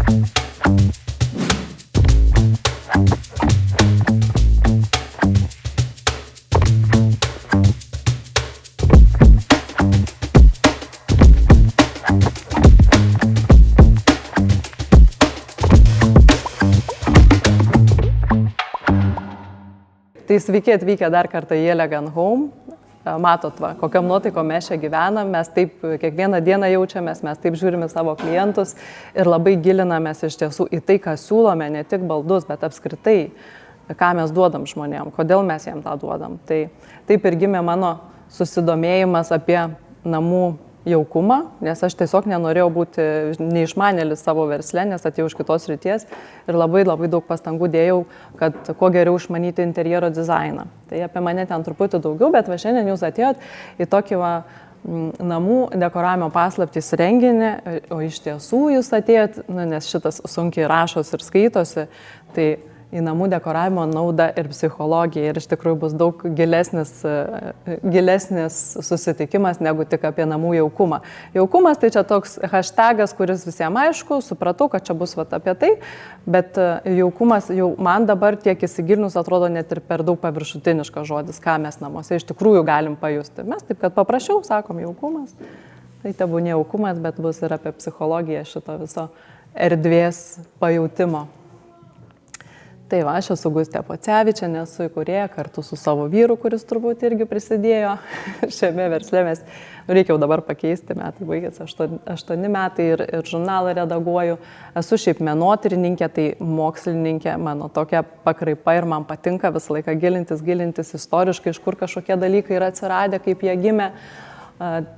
Tai sveiki atvykę dar kartą į Elegant Home. Matot, kokiam nuotaikom mes čia gyvenam, mes taip kiekvieną dieną jaučiamės, mes taip žiūrime savo klientus ir labai gilinamės iš tiesų į tai, ką siūlome, ne tik baldus, bet apskritai, ką mes duodam žmonėm, kodėl mes jiem tą duodam. Tai taip ir gimė mano susidomėjimas apie namų jaukumą, nes aš tiesiog nenorėjau būti neišmanėlis savo versle, nes atėjau iš kitos srities ir labai daug pastangų dėjau, kad kuo geriau išmanyti interjero dizainą. Tai apie mane ten truputį daugiau, bet va šiandien jūs atėjot į tokį namų dekoravimo paslaptys renginį, o iš tiesų jūs atėjot, nes šitas sunkiai rašos ir skaitosi, tai į namų dekoravimo naudą ir psichologiją ir iš tikrųjų bus daug gilesnis susitikimas negu tik apie namų jaukumą. Jaukumas tai čia toks hashtagas, kuris visiems aišku, supratau, kad čia bus apie tai, bet jaukumas jau man dabar tiek įsigilinus atrodo net ir per daug paviršutiniškas žodis, ką mes namuose iš tikrųjų galim pajusti. Mes taip, kad paprašiau, sakom jaukumas, tai tebūnė jaukumas, bet bus ir apie psichologiją šito viso erdvės pajautimo. Tai va, aš esu Gustė Pocevičienė, esu įkūrėja kartu su savo vyru, kuris turbūt irgi prisidėjo šiame versle. Mes reikia jau dabar pakeisti, metai baigėsi 8 metai ir žurnalą redaguoju. Esu šiaip menotyrininkė, tai mokslininkė, mano tokia pakraipa ir man patinka visą laiką gilintis istoriškai, iš kur kažkokie dalykai yra atsiradę, kaip jie gimė.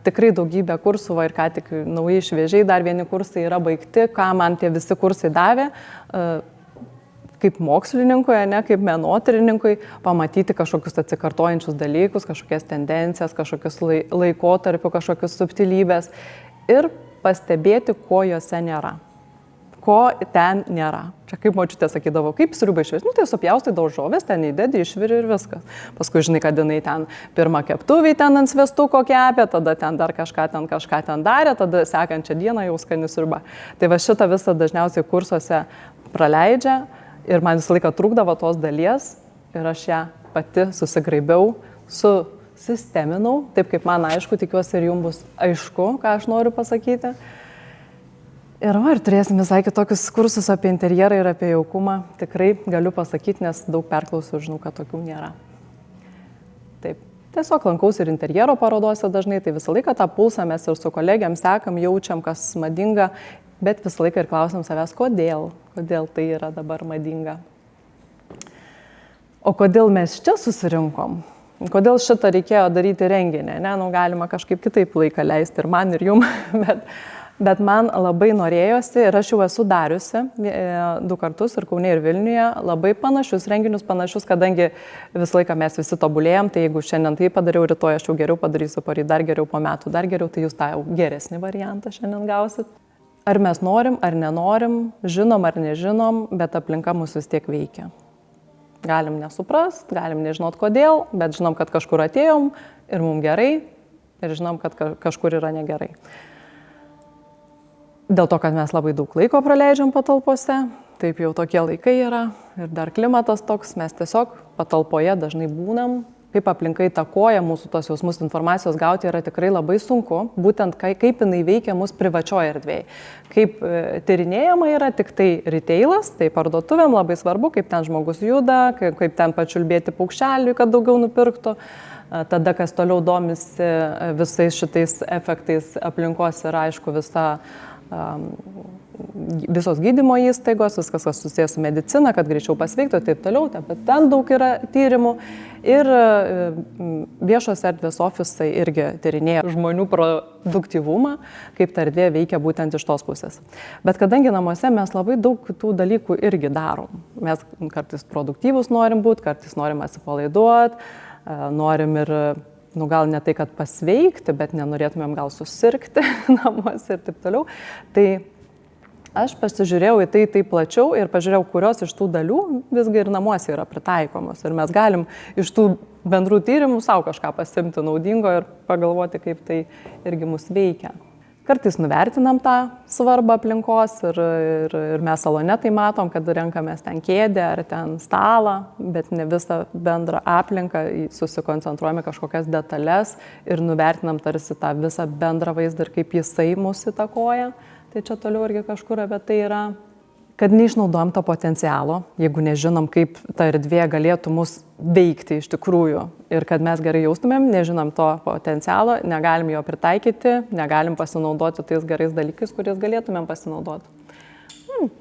Tikrai daugybė kursų, ir ką tik naujai šviežiai dar vieni kursai yra baigti, ką man tie visi kursai davė. Kaip mokslininkui, ne kaip menotyrininkui, pamatyti kažkokius atsikartojančius dalykus, kažkokias tendencijas, kažkokius laikotarpių, kažkokius subtilybės ir pastebėti, ko juose nėra. Ko ten nėra. Čia kaip močiutė sakydavo, kaip sriuba išvis, tai supjaustai daržovės, ten įdedi, išviri ir viskas. Paskui žinai, kad jinai ten pirmą keptuvį ten ant sviestuko kepė, tada ten dar kažką ten darė, tada sekančią dieną jau skani sriuba. Tai va šitą visą dažniausiai kursuose praleidžia. Ir man visą laiką trūkdavo tos dalies ir aš ją pati susigraibiau, susisteminau, taip kaip man aišku, tikiuosi ir jums bus aišku, ką aš noriu pasakyti. Ir turėsim visai kitokius kursus apie interjerą ir apie jaukumą, tikrai galiu pasakyti, nes daug perklausiu, žinau, kad tokių nėra. Taip, tiesiog lankausi ir interjero parodose dažnai, tai visą laiką tą pulsą mes ir su kolegiam sekam, jaučiam, kas madinga. Bet visą laiką ir klausom savęs, kodėl tai yra dabar madinga. O kodėl mes čia susirinkom? Kodėl šitą reikėjo daryti renginį? Galima kažkaip kitaip laiką leisti ir man, ir jum, bet man labai norėjosi ir aš jau esu dariusi 2 kartus ir Kaune, ir Vilniuje labai panašius renginius, kadangi visą laiką mes visi tobulėjom, tai jeigu šiandien tai padariau, rytoj aš jau geriau padarysiu, poryt dar geriau, po metų dar geriau, tai jūs tą jau geresnį variantą šiandien gausit. Ar mes norim, ar nenorim, žinom ar nežinom, bet aplinka mus vis tiek veikia. Galim nesuprast, galim nežinot kodėl, bet žinom, kad kažkur atėjom ir mums gerai, ir žinom, kad kažkur yra negerai. Dėl to, kad mes labai daug laiko praleidžiam patalpose, taip jau tokie laikai yra ir dar klimatas toks, mes tiesiog patalpoje dažnai būnam. Kaip aplinka įtakoja mūsų tos jausmus, informacijos gauti yra tikrai labai sunku, būtent kaip jinai veikia mūsų privačioje erdvėje. Kaip tyrinėjama yra tik tai retailas, tai parduotuvėm labai svarbu, kaip ten žmogus juda, kaip ten pačiulbėti paukšteliui, kad daugiau nupirktų. Tada, kas toliau domisi visais šitais efektais aplinkos yra, aišku, visos gydymo įstaigos, viskas, kas susijęs su medicina, kad greičiau pasveiktų ir taip toliau, bet ten daug yra tyrimų ir viešos erdvės ofisai irgi tyrinėja žmonių produktyvumą, kaip ta erdvė veikia būtent iš tos pusės. Bet kadangi namuose mes labai daug tų dalykų irgi darom, mes kartais produktyvus norim būti, kartais norim atsipalaiduoti, norim ir gal ne tai, kad pasveikti, bet nenorėtumėm gal susirgti namuose ir taip toliau, tai aš pasižiūrėjau į tai taip plačiau ir pažiūrėjau, kurios iš tų dalių visgi ir namuose yra pritaikomos. Ir mes galim iš tų bendrų tyrimų savo kažką pasimti naudingo ir pagalvoti, kaip tai irgi mus veikia. Kartais nuvertinam tą svarbą aplinkos ir mes salone tai matom, kad renkamės ten kėdę ar ten stalą, bet ne visą bendrą aplinką, susikoncentruojame kažkokias detalės ir nuvertinam tarsi tą visą bendrą vaizdą ir kaip jisai mus įtakoja. Tai čia toliau irgi kažkur apie tai yra, kad neišnaudojam to potencialo, jeigu nežinom, kaip ta erdvė galėtų mus veikti iš tikrųjų ir kad mes gerai jaustumėm, nežinom to potencialo, negalim jo pritaikyti, negalim pasinaudoti tais gerais dalykais, kuriais galėtumėm pasinaudoti.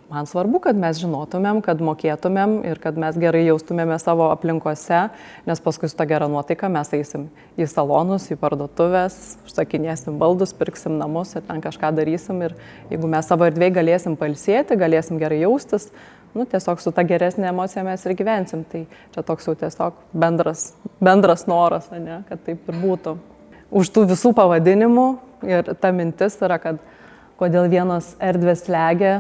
Man svarbu, kad mes žinotumėm, kad mokėtumėm ir kad mes gerai jaustumėme savo aplinkose, nes paskui su ta gera nuotaika mes eisim į salonus, į parduotuvės, užsakinėsim baldus, pirksim namus ir ten kažką darysim ir jeigu mes savo erdvėj galėsim pailsėti, galėsim gerai jaustis, tiesiog su ta geresnė emocija mes ir gyvensim. Tai čia toks jau tiesiog bendras noras, ne, kad taip ir būtų. Už tų visų pavadinimų ir ta mintis yra, kad kodėl vienos erdvės slegia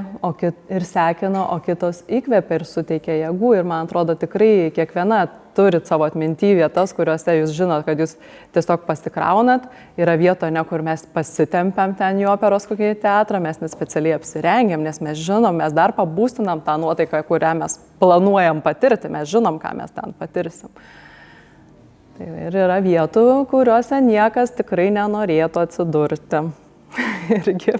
ir sekina, o kitos įkvepia ir suteikia jėgų. Ir man atrodo, tikrai kiekviena turit savo atminty vietas, kuriuose jūs žinot, kad jūs tiesiog pasikraunat. Yra vieto, ne kur mes pasitempiam ten į operos kokį teatrą, mes nespecialiai apsirengiam, nes mes žinom, mes dar pabūstinam tą nuotaiką, kurią mes planuojam patirti, mes žinom, ką mes ten patirsim. Tai ir yra vietų, kuriuose niekas tikrai nenorėtų atsidurti. Irgi.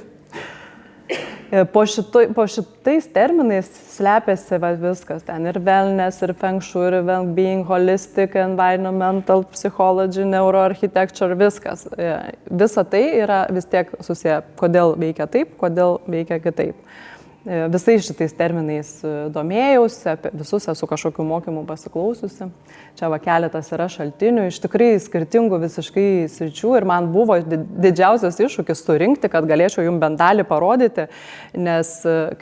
Po šitais terminais slepiasi viskas ten ir wellness, ir feng shui, ir well-being, holistic, environmental psychology, neuroarchitecture, viskas. Visa tai yra vis tiek susiję, kodėl veikia taip, kodėl veikia kitaip. Visais šitais terminais domėjausi, apie visus esu kažkokių mokymų pasiklausiusi. Čia keletas yra šaltinių, iš tikrai skirtingų visiškai sričių ir man buvo didžiausias iššūkis surinkti, kad galėčiau jums bent dalį parodyti, nes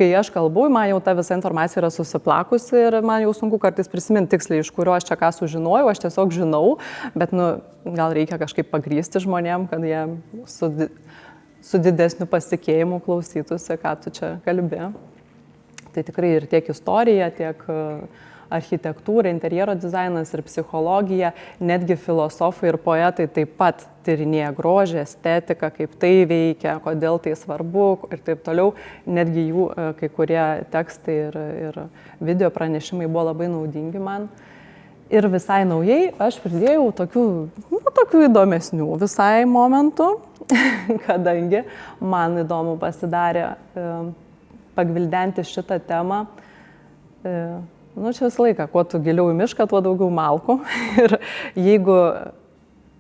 kai aš kalbu, man jau ta visa informacija yra susiplakusi ir man jau sunku kartais prisiminti tiksliai, iš kurio aš čia ką sužinojau, aš tiesiog žinau, bet gal reikia kažkaip pagrysti žmonėm, kad jie su didesniu pasitikėjimu klausytųsi, ką tu čia kalbi. Tai tikrai ir tiek istorija, tiek architektūra, interjero dizainas ir psichologija, netgi filosofai ir poetai taip pat tyrinėja grožį, estetiką, kaip tai veikia, kodėl tai svarbu ir taip toliau. Netgi jų kai kurie tekstai ir video pranešimai buvo labai naudingi man. Ir visai naujai aš pridėjau tokių įdomesnių visai momentų, kadangi man įdomu pasidarė pagvildenti šitą temą. Čia visą laiką, kuo tu giliau į mišką, tuo daugiau malkų. Ir jeigu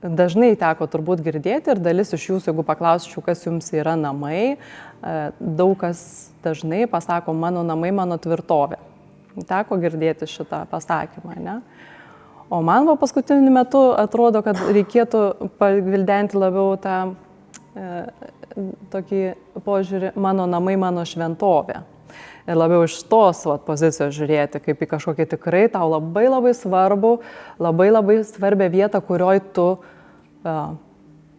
dažnai teko turbūt girdėti ir dalis iš jūsų, jeigu paklausčiau, kas jums yra namai, daug kas dažnai pasako, mano namai, mano tvirtovė. Teko girdėti šitą pasakymą, ne? O man paskutiniu metu atrodo, kad reikėtų pagvildenti labiau tą tokį požiūrį, mano namai, mano šventovė. Ir labiau iš tos pozicijos žiūrėti, kaip į kažkokį tikrai tau labai labai svarbu, labai labai svarbią vietą, kurioj tu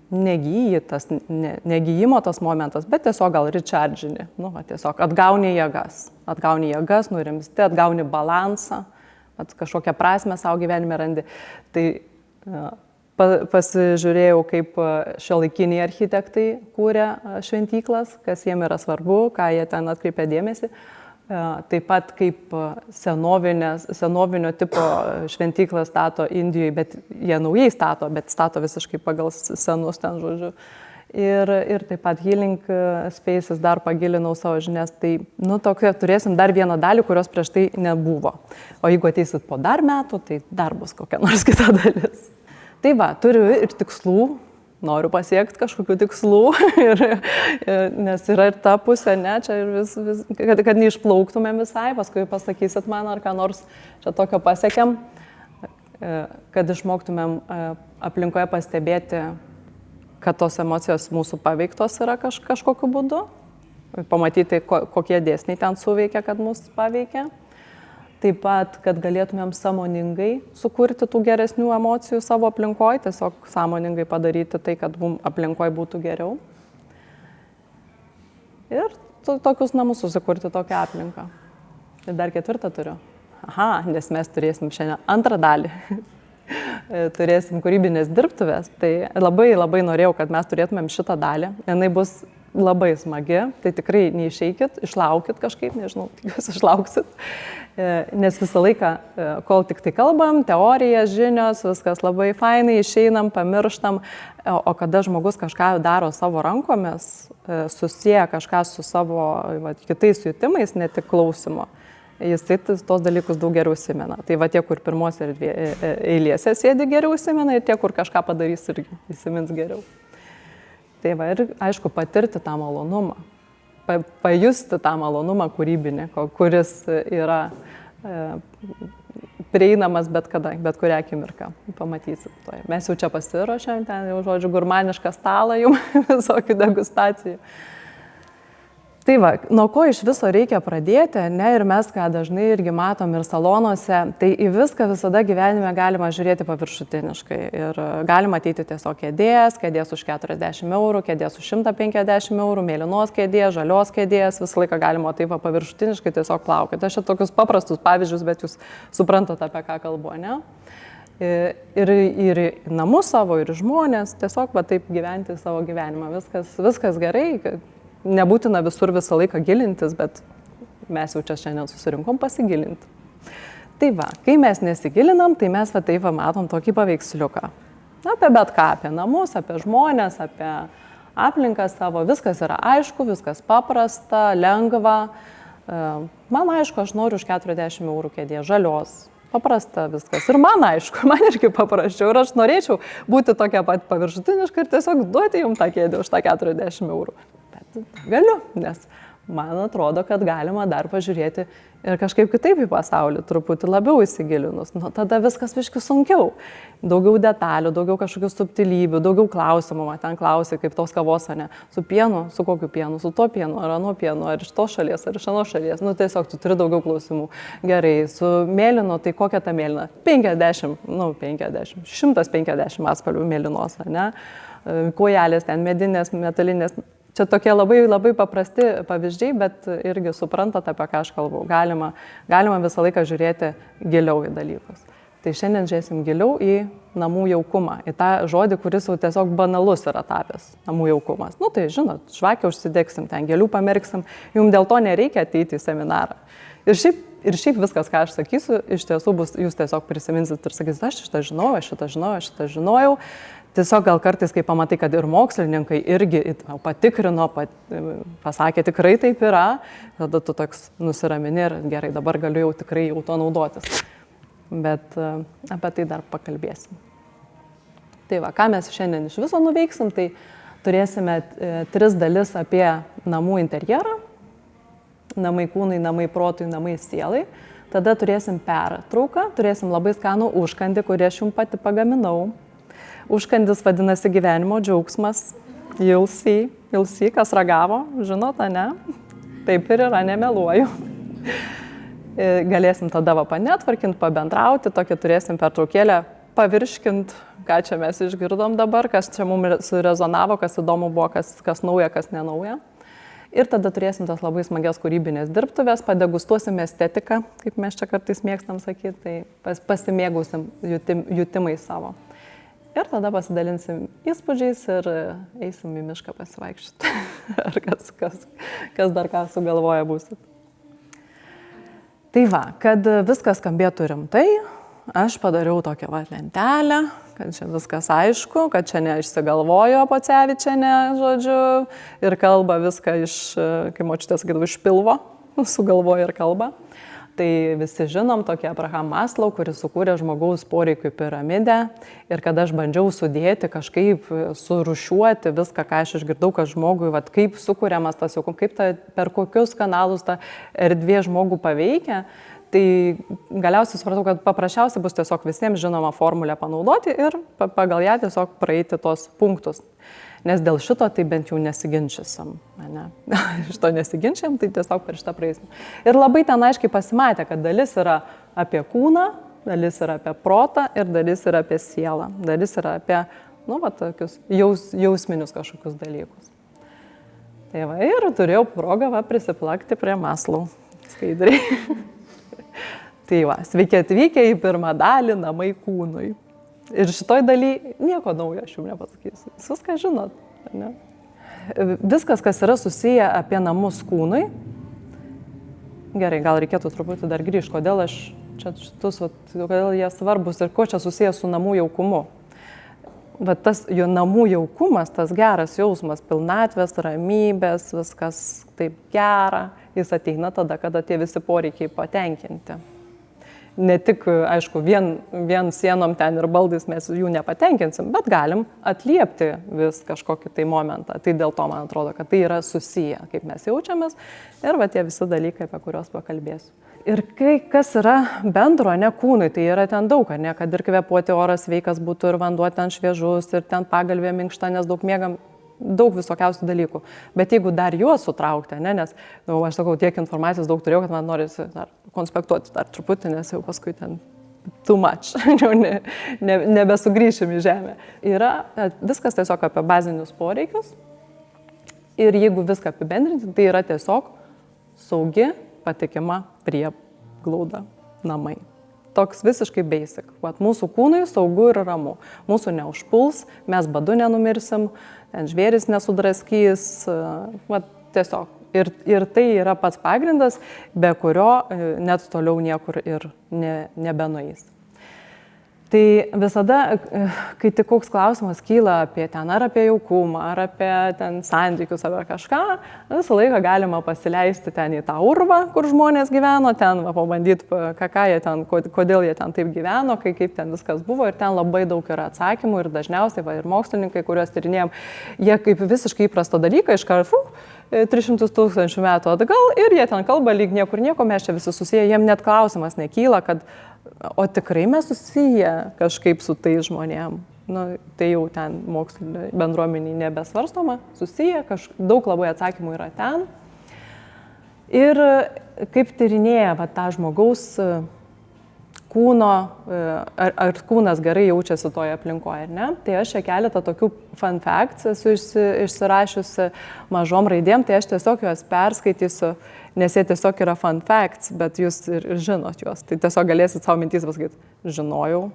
negyji, negyjimo tas momentas, bet tiesiog gal rechargini, tiesiog atgauni jėgas, nurimsti, atgauni balansą. Kažkokią prasmę savo gyvenime randi. Tai pasižiūrėjau, kaip šiuolaikiniai architektai kūrė šventyklas, kas jiem yra svarbu, ką jie ten atkreipia dėmesį. Taip pat kaip senovinio tipo šventyklas stato Indijoje, bet jie naujai stato, bet stato visiškai pagal senus ten žodžiu. Ir taip pat Healing Spaces dar pagilinau savo žinias, tai turėsim dar vieną dalį, kurios prieš tai nebuvo. O jeigu ateisit po dar metų, tai dar bus kokia nors kita dalis. Tai turiu ir tikslų, noriu pasiekti kažkokių tikslų, nes yra ir ta pusė, ne, čia ir kad neišplauktumėm visai, paskui pasakysit man, ar ką nors čia tokio pasiekėm, kad išmoktumėm aplinkoje pastebėti, kad tos emocijos mūsų paveiktos yra kažkokiu būdu, pamatyti, kokie dėsniai ten suveikia, kad mūsų paveikia. Taip pat, kad galėtumėm sąmoningai sukurti tų geresnių emocijų savo aplinkoje, tiesiog sąmoningai padaryti tai, kad mums aplinkoje būtų geriau. Ir tokius namus susikurti tokią aplinką. Ir dar 4 turiu. Nes mes turėsim šiandien antrą dalį. Turėsim kūrybinės dirbtuvės, tai labai labai norėjau, kad mes turėtumėm šitą dalį. Jinai bus labai smagi, tai tikrai neišeikit, išlaukit kažkaip, nežinau, jūs išlauksit, nes visą laiką, kol tik tai kalbam, teorijas, žinios, viskas labai fainai, išeinam, pamirštam, o kada žmogus kažką daro savo rankomis, susiję kažką su savo kitais jutimais, ne tik klausimo, jisai tos dalykus daug geriau įsimena. Tai va tie, kur pirmose eilėse sėdi geriau įsimena ir tie, kur kažką padarys irgi įsimins geriau. Tai va ir aišku patirti tą malonumą, pajusti tą malonumą kūrybinį, kuris yra prieinamas bet kada, bet kurią akimirką, pamatysit. Mes jau čia pasiruošėm, ten jau žodžiu gurmanišką stalą jums visokių degustacijų. Tai va, nuo ko iš viso reikia pradėti, ne, ir mes, ką dažnai irgi matom ir salonuose, tai į viską visada gyvenime galima žiūrėti paviršutiniškai. Ir galima ateiti tiesiog kėdės už 40 eurų, kėdės už 150 eurų, mėlynos kėdės, žalios kėdės, visą laiką galima taip paviršutiniškai tiesiog plaukti. Aš čia tokius paprastus pavyzdžius, bet jūs suprantate, apie ką kalbu, ne? Ir namus savo, ir žmonės, tiesiog va taip gyventi savo gyvenimą. Viskas gerai. Nebūtina visur visą laiką gilintis, bet mes jau čia šiandien susirinkom pasigilinti. Tai va, kai mes nesigilinam, tai mes va taip va matom tokį paveiksliuką. Apie bet ką, apie namus, apie žmonės, apie aplinką savo. Viskas yra aišku, viskas paprasta, lengva. Man aišku, aš noriu už 40 eurų kėdės žalios. Paprasta viskas. Ir man aišku, man irgi paprasčiau. Ir aš norėčiau būti tokia pat paviršutiniška ir tiesiog duoti jums tą kėdę už tą 40 eurų. Galiu, nes man atrodo, kad galima dar pažiūrėti ir kažkaip kitaip į pasaulį, truputį labiau įsigilinus. Nu, tada viskas biški sunkiau. Daugiau detalių, daugiau kažkokių subtilybių, daugiau klausimų. Man ten klausia, kaip tos kavos, ne? Su pienu, su kokiu pienu, su to pienu, ar ano pienu, ar iš tos šalies, ar iš anos šalies. Nu, tiesiog tu turi daugiau klausimų. Gerai, su mėlynu, tai kokia ta mėlyna? 150 atspalvių mėlynos, ne? Kojelės ten, medinės, metalinės. Čia tokie labai paprasti pavyzdžiai, bet irgi suprantate, apie ką aš kalbu. Galima visą laiką žiūrėti giliau į dalykus. Tai šiandien žiūrėsim giliau į namų jaukumą, į tą žodį, kuris jau tiesiog banalus yra tapęs, namų jaukumas. Nu tai žinot, žvakę užsidegsim, ten gėlių pamerksim, jums dėl to nereikia ateiti į seminarą. Ir šiaip viskas, ką aš sakysiu, iš tiesų bus, jūs tiesiog prisiminsit ir sakysit, aš šitą žinojau. Tiesiog gal kartais, kai pamatai, kad ir mokslininkai irgi patikrino, pasakė, tikrai taip yra, tada tu toks nusiramini ir gerai, dabar galiu jau tikrai jau to naudotis. Bet apie tai dar pakalbėsim. Tai va, ką mes šiandien iš viso nuveiksim, tai turėsime 3 dalis apie namų interjerą, namai kūnai, namai protui, namai sielai. Tada turėsim pertrauką, turėsim labai skanų užkandį, kurį aš jums pati pagaminau. Užkandis vadinasi gyvenimo džiaugsmas, you'll see, kas ragavo, žinote, ne? Taip ir yra, nemeluoju. Galėsim tada panetvarkinti, pabendrauti, tokį turėsim pertraukėlę, pavirškint, ką čia mes išgirdom dabar, kas čia mums surezonavo, kas įdomu buvo, kas nauja, kas nenauja. Ir tada turėsim tas labai smagias kūrybinės dirbtuvės, padegustuosim estetiką, kaip mes čia kartais mėgstam sakyti, tai pasimėgausim jutimais savo. Ir tada pasidalinsim įspūdžiais ir eisim į mišką pasivaikščioti. Ar kas dar ką sugalvoja būsit. Tai va, kad viskas skambėtų rimtai, aš padariau tokią lentelę, kad čia viskas aišku, kad čia neišsigalvojo Pocevičienė, žodžiu, ir kalba viską iš, kaip močiutė sakydavo, iš pilvo, sugalvoja ir kalba. Tai visi žinom tokį Abraham Maslow, kuris sukūrė žmogaus poreikių piramidę. Ir kada aš bandžiau sudėti, kažkaip surūšiuoti viską, ką aš išgirdau, kad žmogui, kaip sukūriamas tas jaukumas, per kokius kanalus ta erdvė žmogų paveikia, tai galiausiai supratau, kad paprasčiausiai bus tiesiog visiems žinoma formulę panaudoti ir pagal ją tiesiog praeiti tos punktus. Nes dėl šito tai bent jau nesiginčysim. Ne? Šito nesiginčiam, tai tiesiog per šitą praeisim. Ir labai ten aiškiai pasimatė, kad dalis yra apie kūną, dalis yra apie protą ir dalis yra apie sielą. Dalis yra apie, tokius jausminius kažkokius dalykus. Tai va, ir turėjau progą prisiplakti prie Maslow skaidriai. Tai va, sveiki atvykę į pirmą dalį namai kūnui. Ir šitoj daly nieko naujo aš jums nepasakysiu. Jūs viską žinot, ne? viskas, kas yra susiję apie namus kūnui, gerai, gal reikėtų truputį dar grįžti, kodėl kodėl jie svarbus ir kuo čia susiję su namų jaukumu. Bet tas jo namų jaukumas, tas geras jausmas, pilnatvės, ramybės, viskas taip gera, jis ateina tada, kada tie visi poreikiai patenkinti. Ne tik, aišku, vien sienom ten ir baldais mes jų nepatenkinsim, bet galim atliepti vis kažkokį tai momentą. Tai dėl to, man atrodo, kad tai yra susiję, kaip mes jaučiamės ir va tie visi dalykai, apie kuriuos pakalbėsiu. Ir kas yra bendro, ne kūnui, tai yra ten daug, ne, kad ir kvėpuoti oras sveikas būtų ir vanduo ten šviežus ir ten pagalvė minkšta, nes daug miegam, daug visokiausių dalykų. Bet jeigu dar juos sutraukti, ne, nes, aš sakau, tiek informacijos daug turėjau, kad man norisi dar konspektuoti dar truputį, nes jau paskui ten too much, jau nebesugrįšim į žemę. Yra viskas tiesiog apie bazinius poreikius ir jeigu viską apibendrinti, tai yra tiesiog saugi, patikima prieglauda namai. Toks visiškai basic. Vat mūsų kūnui saugu ir ramu. Mūsų neužpuls, mes badu nenumirsim, ten žvėris nesudraskys, vat tiesiog. Ir tai yra pats pagrindas, be kurio net toliau niekur ir nebenueis. Tai visada, kai tik koks klausimas kyla apie ten, ar apie jaukumą, ar apie ten santykius, ar kažką, visą laiką galima pasileisti ten į tą urvą, kur žmonės gyveno, ten pabandyti, ką jie ten, kodėl jie ten taip gyveno, kaip ten viskas buvo ir ten labai daug yra atsakymų ir dažniausiai ir mokslininkai, kuriuos tyrinėjom, jie kaip visiškai įprastą dalyką iškart 300 000 metų atgal ir jie ten kalba lyg niekur nieko, mes čia visi susiję, jiem net klausimas nekyla, kad o tikrai mes susiję kažkaip su tai žmonėm. Nu, tai jau ten mokslinio bendruomeniai nebesvarstoma, susiję, daug labai atsakymų yra ten. Ir kaip tyrinėja tą žmogaus kūno, ar kūnas gerai jaučiasi toje aplinkoje, ar ne? Tai aš čia keletą tokių fun facts esu išsirašiusi mažom raidėm, tai aš tiesiog juos perskaitysiu, nes jie tiesiog yra fun facts, bet jūs ir žinot juos. Tai tiesiog galėsit savo mintys pasakyti, žinojau.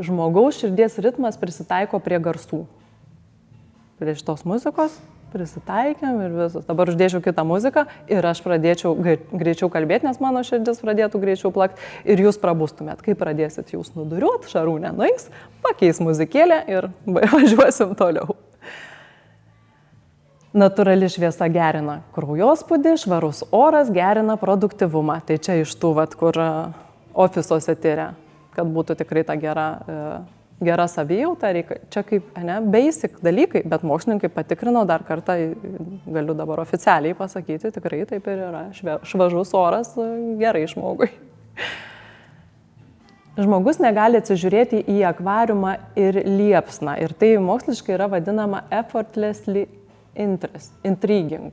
Žmogaus širdies ritmas prisitaiko prie garsų. Prie šitos muzikos prisitaikėm ir visus. Dabar uždėčiau kitą muziką ir aš pradėčiau greičiau kalbėti, nes mano širdis pradėtų greičiau plakti ir jūs prabustumėt. Kai pradėsit jūs nuduriuot, Šarūnė nueis, pakeis muzikėlę ir važiuosim toliau. Natūrali šviesa gerina kraujospūdį, švarus oras gerina produktyvumą. Tai čia iš tų, kur ofisuose tyria, kad būtų tikrai ta gera savijauta, čia kaip basic dalykai, bet mokslininkai patikrino dar kartą, galiu dabar oficialiai pasakyti, tikrai taip ir yra, švažus oras gerai žmogui. Žmogus negali atsižiūrėti į akvariumą ir liepsną ir tai moksliškai yra vadinama effortlessly intriguing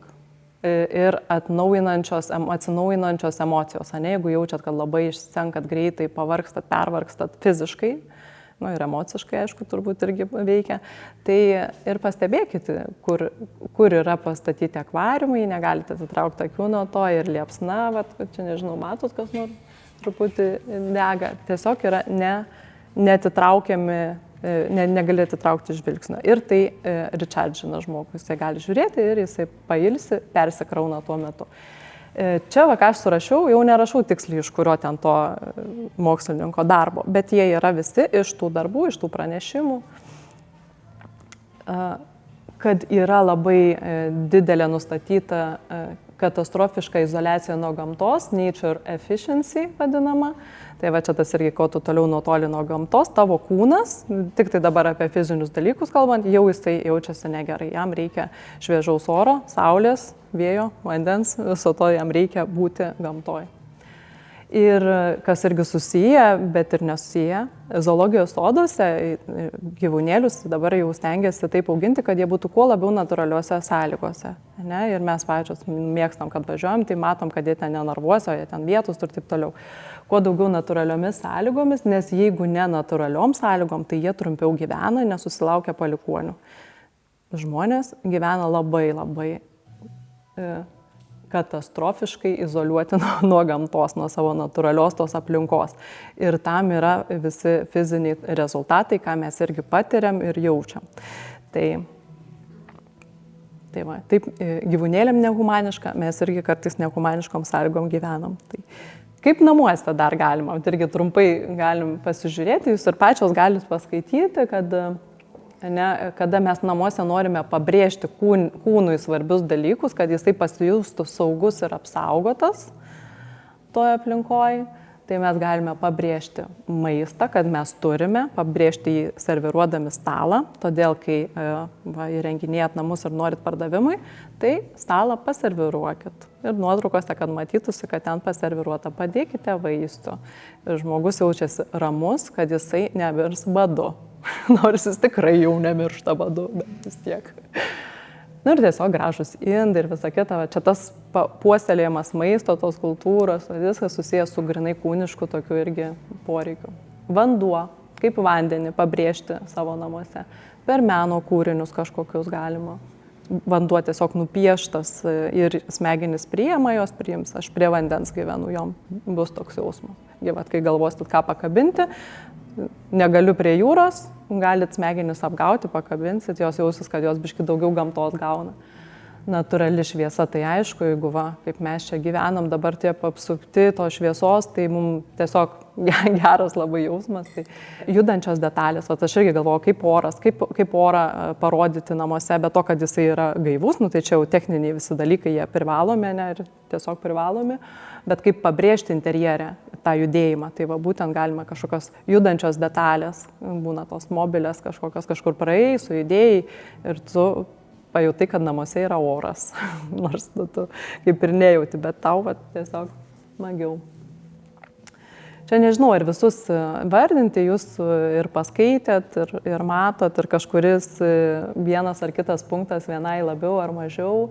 ir atsinaujinančios emocijos, jeigu jaučiat, kad labai išsenkat greitai, pavargstat, pervargstat fiziškai, ir emociškai, aišku, turbūt irgi veikia. Tai ir pastebėkite, kur yra pastatyti akvariumai, negalite atitraukti akių nuo to ir liepsna, čia nežinau, matot, kas nors truputį dega. Tiesiog yra neatitraukiami, negali atitraukti žvilgsnio. Ir tai recharge'ina žmogų, jisai gali žiūrėti ir jisai pailsi, persikrauna tuo metu. Čia, ką aš surašiau, jau nerašau tiksliai iš kurio ten to mokslininko darbo, bet jie yra visi iš tų darbų, iš tų pranešimų, kad yra labai didelė nustatyta katastrofiška izoliacija nuo gamtos, nature efficiency vadinama. Tai va čia tas irgi, ko tu toliau nutoli nuo gamtos, tavo kūnas, tik tai dabar apie fizinius dalykus kalbant, jau jisai jaučiasi negerai. Jam reikia šviežaus oro, saulės, vėjo, vandens, viso to jam reikia būti gamtoj. Ir kas irgi susiję, bet ir nesusiję, zoologijos soduose gyvūnėlius dabar jau stengiasi taip auginti, kad jie būtų kuo labiau natūraliuose sąlygose. Ne? Ir mes pačios mėgstam, kad važiuojam, tai matom, kad jie ten nenarvuose, jie ten vietos ir taip toliau. Kuo daugiau natūraliomis sąlygomis, nes jeigu ne natūraliom sąlygom, tai jie trumpiau gyvena, nesusilaukia palikuonių. Žmonės gyvena labai katastrofiškai izoliuoti nuo gamtos, nuo savo natūralios tos aplinkos. Ir tam yra visi fiziniai rezultatai, ką mes irgi patiriam ir jaučiam. Tai va, taip gyvūnėliam nehumaniška, mes irgi kartais nehumaniškom sąlygom gyvenam. Tai kaip namuose dar galima, irgi trumpai galim pasižiūrėti, jūs ir pačios galite paskaityti, kada mes namuose norime pabrėžti kūnui svarbius dalykus, kad jisai pasijustų saugus ir apsaugotas toje aplinkoje, tai mes galime pabrėžti maistą, kad mes turime, pabrėžti jį serviruodami stalą, todėl kai įrenginėjat namus ir norit pardavimui, tai stalą paserviruokit. Ir nuotraukose, kad matytųsi, kad ten paserviruota, padėkite vaistų. Ir žmogus jaučiasi ramus, kad jisai nemirs badu. Nors jis tikrai jau nemiršta badu, bet vis tiek. Ir tiesiog gražus indai ir visa kita. Čia tas puoselėjimas maisto, tos kultūros, viskas susijęs su grinai kūnišku tokiu irgi poreikiu. Vanduo, kaip vandenį pabrėžti savo namuose. Per meno kūrinius kažkokius galima. Vanduo tiesiog nupieštas ir smegenis priima, jos priims. Aš prie vandens gyvenu, jom bus toks jausmas. Gyvat, kai galvosit ką pakabinti, negaliu prie jūros, galit smegenis apgauti, pakabinsit, jos jausis, kad jos biški daugiau gamtos gauna. Natūrali šviesa, tai aišku, jeigu kaip mes čia gyvenam, dabar tie apsupti to šviesos, tai mums tiesiog geras labai jausmas. Tai judančios detalės, aš irgi galvoju, kaip orą parodyti namuose, bet to, kad jisai yra gaivus, tai čia jau techniniai visi dalykai, jie privalomi, ir tiesiog privalomi, bet kaip pabrėžti interjerę tą judėjimą, tai būtent galima kažkokios judančios detalės, būna tos mobilės kažkur praėjai, sujudėjai ir tu pajutai, kad namuose yra oras, nors tu kaip ir nejauti, bet tau tiesiog smagiau. Čia nežinau, ar visus vardinti, jūs ir paskaitėt, ir matot, ir kažkuris vienas ar kitas punktas vienai labiau ar mažiau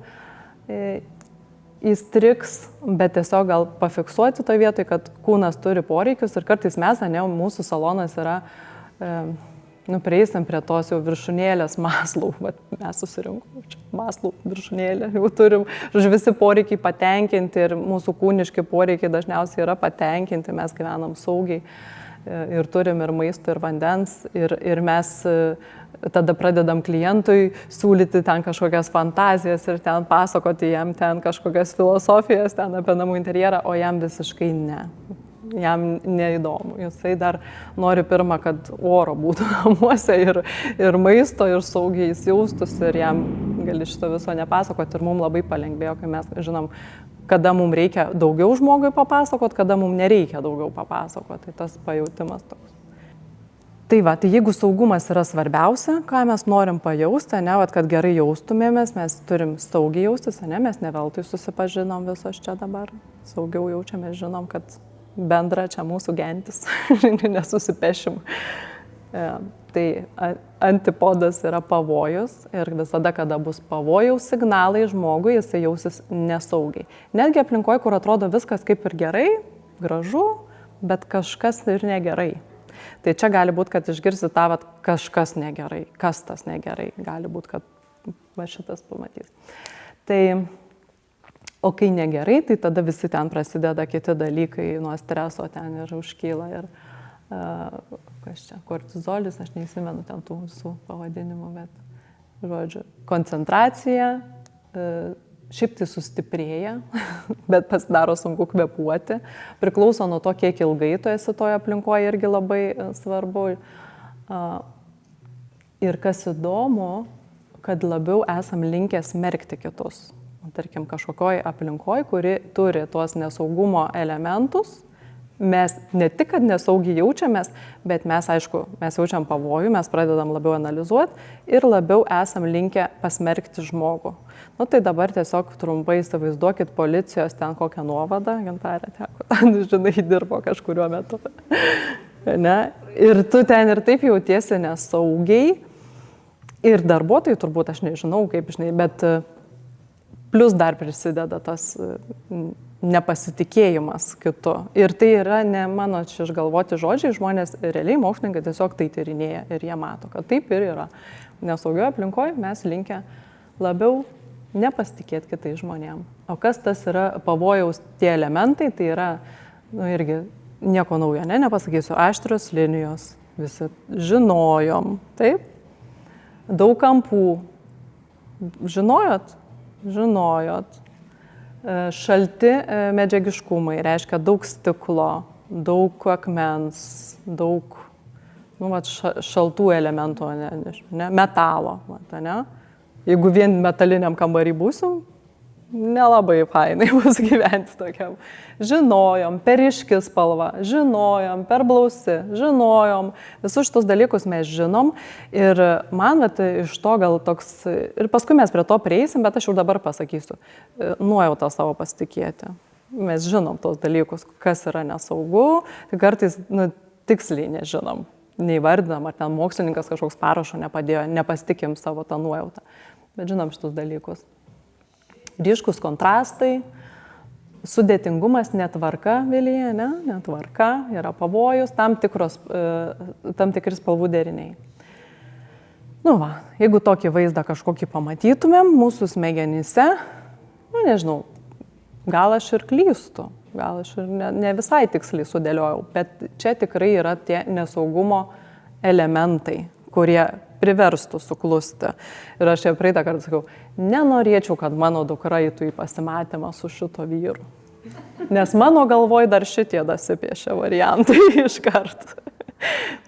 įstriks, bet tiesiog gal pafiksuoti toje vietoje, kad kūnas turi poreikius ir kartais mes, mūsų salonas yra prieisim prie tos jau viršūnėlės Maslou, mes susirinkom čia Maslou viršūnėlę, jau turim, visi poreikiai patenkinti ir mūsų kūniški poreikiai dažniausiai yra patenkinti, mes gyvenam saugiai ir turim ir maisto, ir vandens ir mes tada pradedam klientui siūlyti ten kažkokias fantazijas ir ten pasakoti jam ten kažkokias filosofijas ten apie namų interjerą, o jam visiškai ne. Jam neįdomu. Jisai dar nori pirmą, kad oro būtų namuose ir maisto, ir saugiai jis jaustųsi ir jam gali šito viso nepasakoti. Ir mums labai palengvėjo, kai mes žinom, kada mums reikia daugiau žmogui papasakoti, kada mums nereikia daugiau papasakoti. Tai tas pajautimas toks. Tai tai jeigu saugumas yra svarbiausia, ką mes norim pajausti, kad gerai jaustumėmės, mes turim saugiai jaustis, mes ne veltui susipažinom visos čia dabar. Saugiau jaučiamės, žinom, kad bendra čia mūsų gentis, nesusipešim. Tai antipodas yra pavojus ir visada, kada bus pavojaus signalai žmogui, jisai jausis nesaugiai. Netgi aplinkoje, kur atrodo viskas kaip ir gerai, gražu, bet kažkas ir negerai. Tai čia gali būti, kad išgirsi tą, kažkas negerai, kas tas negerai, gali būti, kad šitas pamatys. O kai negerai, tai tada visi ten prasideda kiti dalykai, nuo streso ten ir užkyla ir kas čia, kortizolis, aš neįsimenu ten tų visų pavadinimų, bet žodžiu, koncentracija, šiaip tai sustiprėja, bet pasidaro sunku kvėpuoti, priklauso nuo to, kiek ilgai tu esi toje aplinkoje, irgi labai svarbu. Ir kas įdomu, kad labiau esam linkę smerkti kitus. Tarkim, kažkokioj aplinkoj, kuri turi tuos nesaugumo elementus, mes ne tik, kad nesaugiai jaučiamės, bet mes, aišku, mes jaučiam pavojų, mes pradedam labiau analizuoti ir labiau esam linkę pasmerkti žmogų. Tai dabar tiesiog trumpai įsivaizduokit policijos ten kokią nuovadą, Gintarė teko, žinai, dirbo kažkuriuo metu. Ir tu ten ir taip jautiesi nesaugiai ir darbuotojai turbūt, aš nežinau, kaip žinai, bet plus dar prisideda tas nepasitikėjimas kitu. Ir tai yra ne mano čia išgalvoti žodžiai, žmonės realiai mokslininkai tiesiog tai tyrinėja ir jie mato, kad taip ir yra. Nesaugioje aplinkoje mes linkę labiau nepasitikėti kitais žmonėm. O kas tas yra pavojaus tie elementai, tai yra, irgi nieko naujo, nepasakysiu, aštrios linijos, visi žinojom, taip? Daug kampų. Žinojot? Šalti medžiagiškumai, reiškia daug stiklo, daug akmens, daug šaltų elementų, metalo. Jeigu vien metaliniam kambarį būsim, nelabai fainai bus gyventi tokiam. Žinojom, per ryški spalva, žinojom, per blausi, žinojom, visus šitus dalykus mes žinom ir man iš to gal toks, ir paskui mes prie to prieisim, bet aš jau dabar pasakysiu, nuojautą savo pasitikėti. Mes žinom tos dalykus, kas yra nesaugu, tai kartais tiksliai nežinom, neįvardinam, ar ten mokslininkas kažkoks parašo nepadėjo, nepasitikim savo tą nuojautą, bet žinom šitus dalykus. Ryškus kontrastai, sudėtingumas, netvarka, Vilija, netvarka, yra pavojus, tam tikri spalvų deriniai. Jeigu tokį vaizdą kažkokį pamatytumėm mūsų smegenyse, nežinau, gal aš ir klystu, gal aš ir ne visai tiksliai sudėliojau, bet čia tikrai yra tie nesaugumo elementai, kurie priverstų suklusti. Ir aš čia praeitą kartą sakiau, nenorėčiau, kad mano dukra eitų į pasimatymą su šito vyru. Nes mano galvoj dar šitie dasipiešia variantai iškart.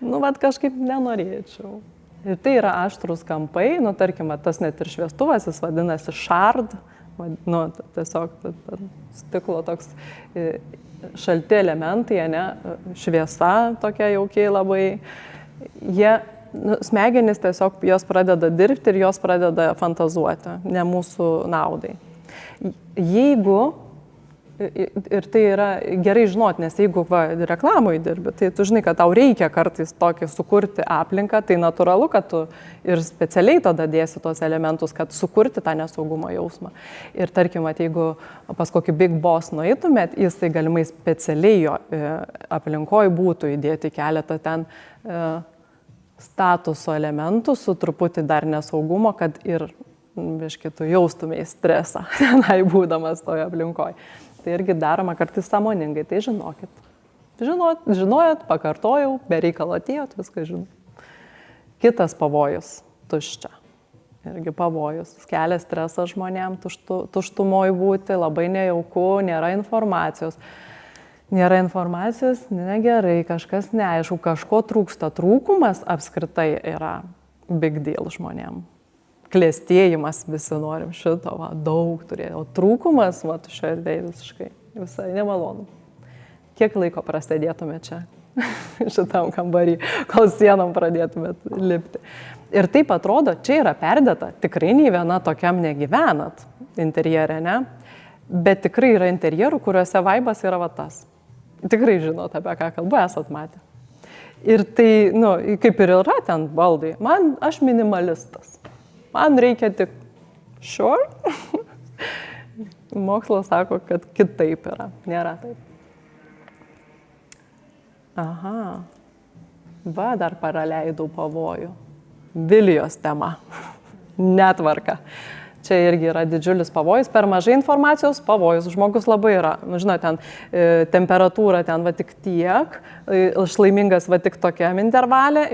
Kažkaip nenorėčiau. Ir tai yra aštrus kampai, tarkim, tas net ir šviestuvas, jis vadinasi shard, tiesiog stiklo toks šalti elementai, šviesa tokia jaukiai labai. Smegenys tiesiog jos pradeda dirbti ir jos pradeda fantazuoti, ne mūsų naudai. Jeigu, ir tai yra gerai žinoti, nes jeigu reklamoj dirbi, tai tu žinai, kad tau reikia kartais tokį sukurti aplinką, tai natūralu, kad tu ir specialiai tada dėsi tos elementus, kad sukurti tą nesaugumo jausmą. Ir tarkim, jeigu pas kokį Big Boss nueitumėt, jisai galimai specialiai jo aplinkoj būtų įdėti keletą ten statuso elementų su truputį dar nesaugumo, kad ir tu jaustumėj stresą tenai būdamas toje aplinkoje. Tai irgi daroma kartais sąmoningai, tai žinokit. Žinojot, pakartojau, be reikalo atėjot, viską žinot. Kitas pavojus – tuščia. Irgi pavojus. Kelia stresą žmonėm, tuštumoj būti, labai nejauku, nėra informacijos. Nėra informacijos, negerai, kažkas neaišku, kažko trūksta. Trūkumas apskritai yra big deal žmonėm. Klėstėjimas visi norim šito, daug turėjo. O trūkumas, šioje erdvėje visiškai, visai nemalonu. Kiek laiko prasėdėtume čia, šitam kambarį, kol sienom pradėtumėt lipti. Ir taip atrodo, čia yra perdėta, tikrai nei viena tokiam negyvenat interjere, ne? Bet tikrai yra interjerų, kuriuose vaibas yra tas. Tikrai žinot, apie ką kalbu, esat matę. Ir tai, kaip ir yra ten baldai, aš minimalistas. Man reikia tik sure. Mokslas sako, kad kitaip yra, nėra taip. Aha, dar praleidau pavojų. Vilijos tema, netvarka. Čia irgi yra didžiulis pavojus, per mažai informacijos pavojus, žmogus labai yra, ten temperatūra ten tik tiek, šlaimingas tik tokiam intervalė,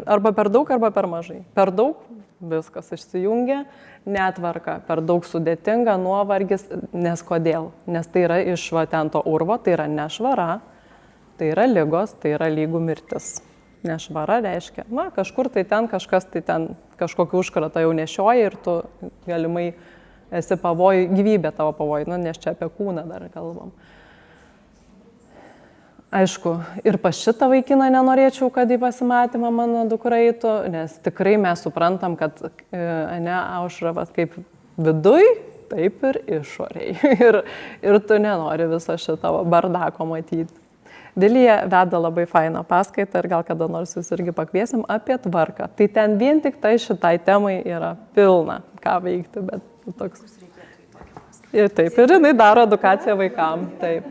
arba per daug, arba per mažai. Per daug, viskas išsijungia, netvarka, per daug sudėtinga, nuovargis, nes kodėl? Nes tai yra iš ten to urvo, tai yra nešvara, tai yra ligos, tai yra lygų mirtis. Nešvara reiškia, kažkur tai ten kažkas tai ten kažkokį užkratą jau nešioja ir tu galimai esi pavojui, gyvybė tavo pavojui, nes čia apie kūną dar kalbam. Aišku, ir pas šitą vaikiną nenorėčiau, kad į pasimatymą mano dukra eitų, nes tikrai mes suprantam, kad aušra kaip viduj, taip ir išoriai. Ir tu nenori viso šito bardako matyti. Vilija veda labai fainą paskaitą ir gal kada nors jūs irgi pakviesim apie tvarką. Tai ten vien tik tai šitai temai yra pilna, ką veikti, bet toks. Ir taip, ir jinai daro edukaciją vaikam, taip.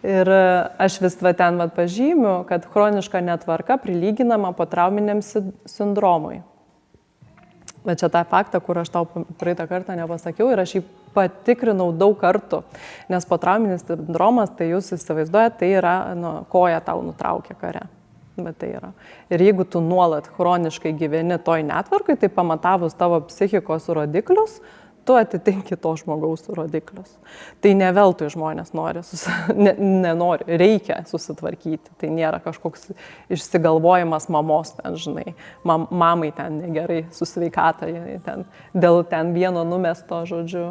Ir aš vis ten pažymiu, kad chroniška netvarka prilyginama potrauminiam sindromui. Bet čia tą faktą, kur aš tau praeitą kartą nepasakiau ir aš jį patikrinau daug kartų, nes potrauminis sindromas, tai jūs įsivaizduojate, tai yra, koja tau nutraukia kare. Bet tai yra. Ir jeigu tu nuolat chroniškai gyveni toj netvarkai, tai pamatavus tavo psichikos rodiklius, tu atitinki to žmogaus rodiklius. Tai ne veltui žmonės nori, nenori, reikia susitvarkyti. Tai nėra kažkoks išsigalvojimas mamos, ten, žinai, mamai ten negerai su sveikata, dėl ten vieno numesto, žodžiu,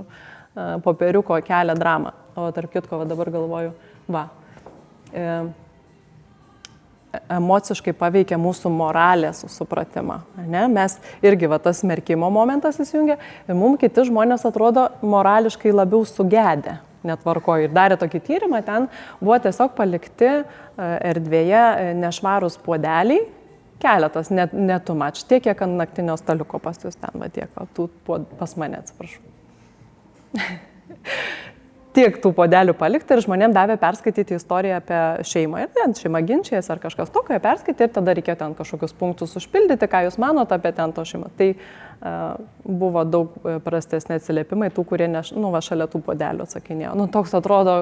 popieriuko kelia dramą. O tarp kitko, dabar galvoju, emociškai paveikia mūsų moralės supratimą. Ne? Mes irgi tas smerkimo momentas įsijungia ir mums kiti žmonės atrodo morališkai labiau sugedę netvarkoje. Ir darė tokį tyrimą, ten buvo tiesiog palikti erdvėje nešvarūs puodeliai, keletas, net too much, tiek kiek ant naktinio staliuko pas jūs ten, tiek pas mane, atsiprašau. Tiek tų podelių palikti ir žmonėm davė perskaityti istoriją apie šeimą. Ir ten šeima ginčijasi ar kažkas tokio, jie perskaitė ir tada reikėjo ten kažkokius punktus užpildyti, ką jūs manote apie ten to šeimą. Tai buvo daug prastesni atsiliepimai tų, kurie šalia tų podelių atsakinėjo. Toks atrodo,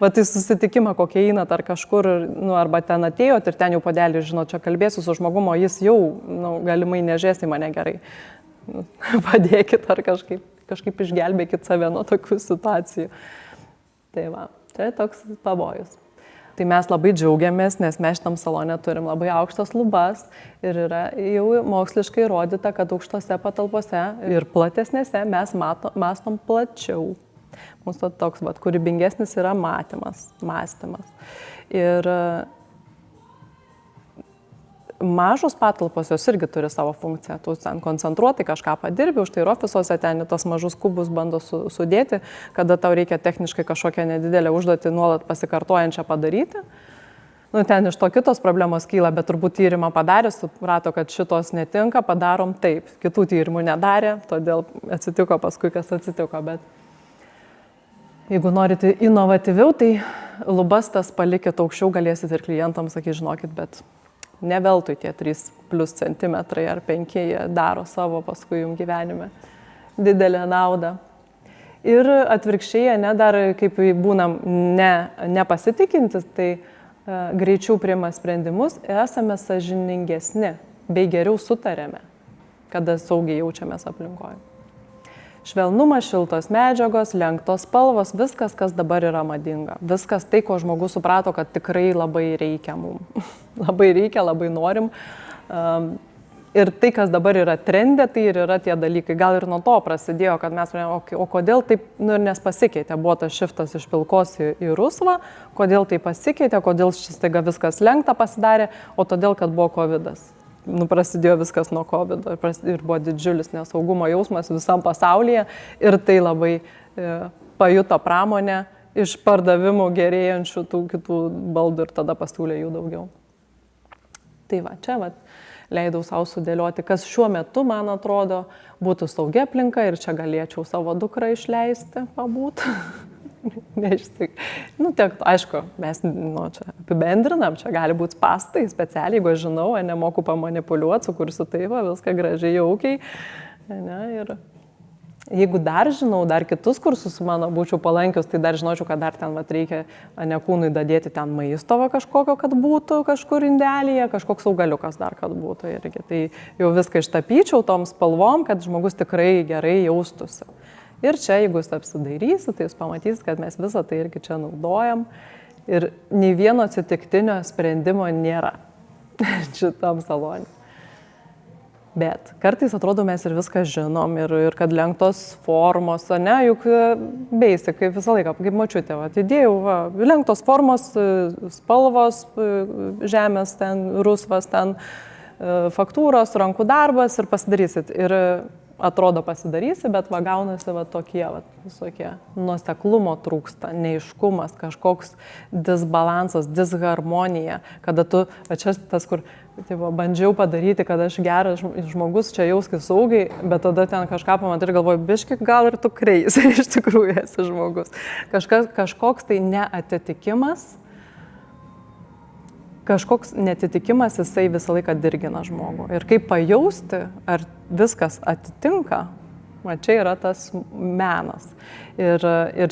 tai susitikimą kokie einat ar kažkur, arba ten atėjot ir ten jau podelį, čia kalbėsiu su žmogumo, jis jau galimai nežės į mane gerai. Padėkit ar kažkaip išgelbėkit save nuo tokių situacijų. Tai čia toks pavojus. Tai mes labai džiaugiamės, nes mes šitam salone turim labai aukštas lubas ir yra jau moksliškai įrodyta, kad aukštose patalpose ir platesnėse mes mąstom plačiau. Mūsų toks kūrybingesnis yra mąstymas. Ir mažos patalpos jos irgi turi savo funkciją. Tu ten koncentruotai kažką padirbi, už tai ir ofisuose ten tos mažus kubus bando sudėti, kada tau reikia techniškai kažkokią nedidelę užduotį nuolat pasikartojančią padaryti. Ten iš to kitos problemos kyla, bet turbūt tyrimą padarė, suprato, kad šitos netinka, padarom taip. Kitų tyrimų nedarė, todėl atsitiko paskui, kas atsitiko. Bet jeigu norite inovatyviau, tai lubas tas palikit aukščiau, galėsit ir klientams sakyti, žinokit, bet ne veltui tie 3+ centimetrai ar 5 jie daro savo paskui jums gyvenime didelę naudą. Ir atvirkščiai, dar kaip būnam nepasitikintis, tai greičiau priima sprendimus, esame sąžiningesni bei geriau sutarėme, kada saugiai jaučiamės aplinkoje. Švelnumas, šiltos medžiagos, lenktos spalvos, viskas, kas dabar yra madinga. Viskas tai, ko žmogus suprato, kad tikrai labai reikia mums. Labai reikia, labai norim. Ir tai, kas dabar yra trendė, tai ir yra tie dalykai. Gal ir nuo to prasidėjo, kad mes, o kodėl taip, nes pasikeitė, buvo tas šiftas iš pilkos į rusvą, kodėl tai pasikeitė, kodėl šis taiga viskas lenkta pasidarė, o todėl, kad buvo covidas. Prasidėjo viskas nuo COVID ir buvo didžiulis nesaugumo jausmas visam pasaulyje ir tai labai pajuto pramonę iš pardavimų gerėjančių tų kitų baldų ir tada pasiūlė jų daugiau. Tai čia leidau savo sudėlioti, kas šiuo metu, man atrodo, būtų saugi aplinka ir čia galėčiau savo dukrą išleisti, pabūt. Aišku, mes čia apibendrinam, čia gali būti spastai specialiai, jeigu aš žinau, nemoku pamanipuliuoti, sukursiu taip, viską gražiai, jaukiai. Ir jeigu dar žinau, dar kitus kursus mano būčiau palankius, tai dar žinočiau, kad dar ten reikia kūnui dadėti ten maisto kažkokio, kad būtų kažkur indelyje, kažkoks augaliukas dar, kad būtų irgi. Tai jau viską ištapyčiau tom spalvom, kad žmogus tikrai gerai jaustųsi. Ir čia, jeigu jūs apsidairysit, tai jūs pamatysit, kad mes visą tai irgi čia naudojam. Ir nei vieno atsitiktinio sprendimo nėra šitam salone. Bet kartais atrodo, mes ir viską žinom, ir kad lenktos formos, juk basic, kaip visą laiką, kaip močiutė, įdėjau, lenktos formos, spalvos, žemės, ten rusvas, ten faktūros, rankų darbas ir pasidarysit. Ir atrodo pasidarysi, bet gaunasi tokie visokie nuoseklumo trūksta, neaiškumas, kažkoks disbalansas, disharmonija, kada tu, čia tas, kur bandžiau padaryti, kad aš geras žmogus, čia jauskis saugiai, bet tada ten kažką pamatai ir galvoju, biški, gal ir tu kreisi, iš tikrųjų esi žmogus. Kažkoks tai neatitikimas kažkoks netitikimas, jisai visą laiką dirgina žmogų. Ir kaip pajausti, ar viskas atitinka, čia yra tas menas. Ir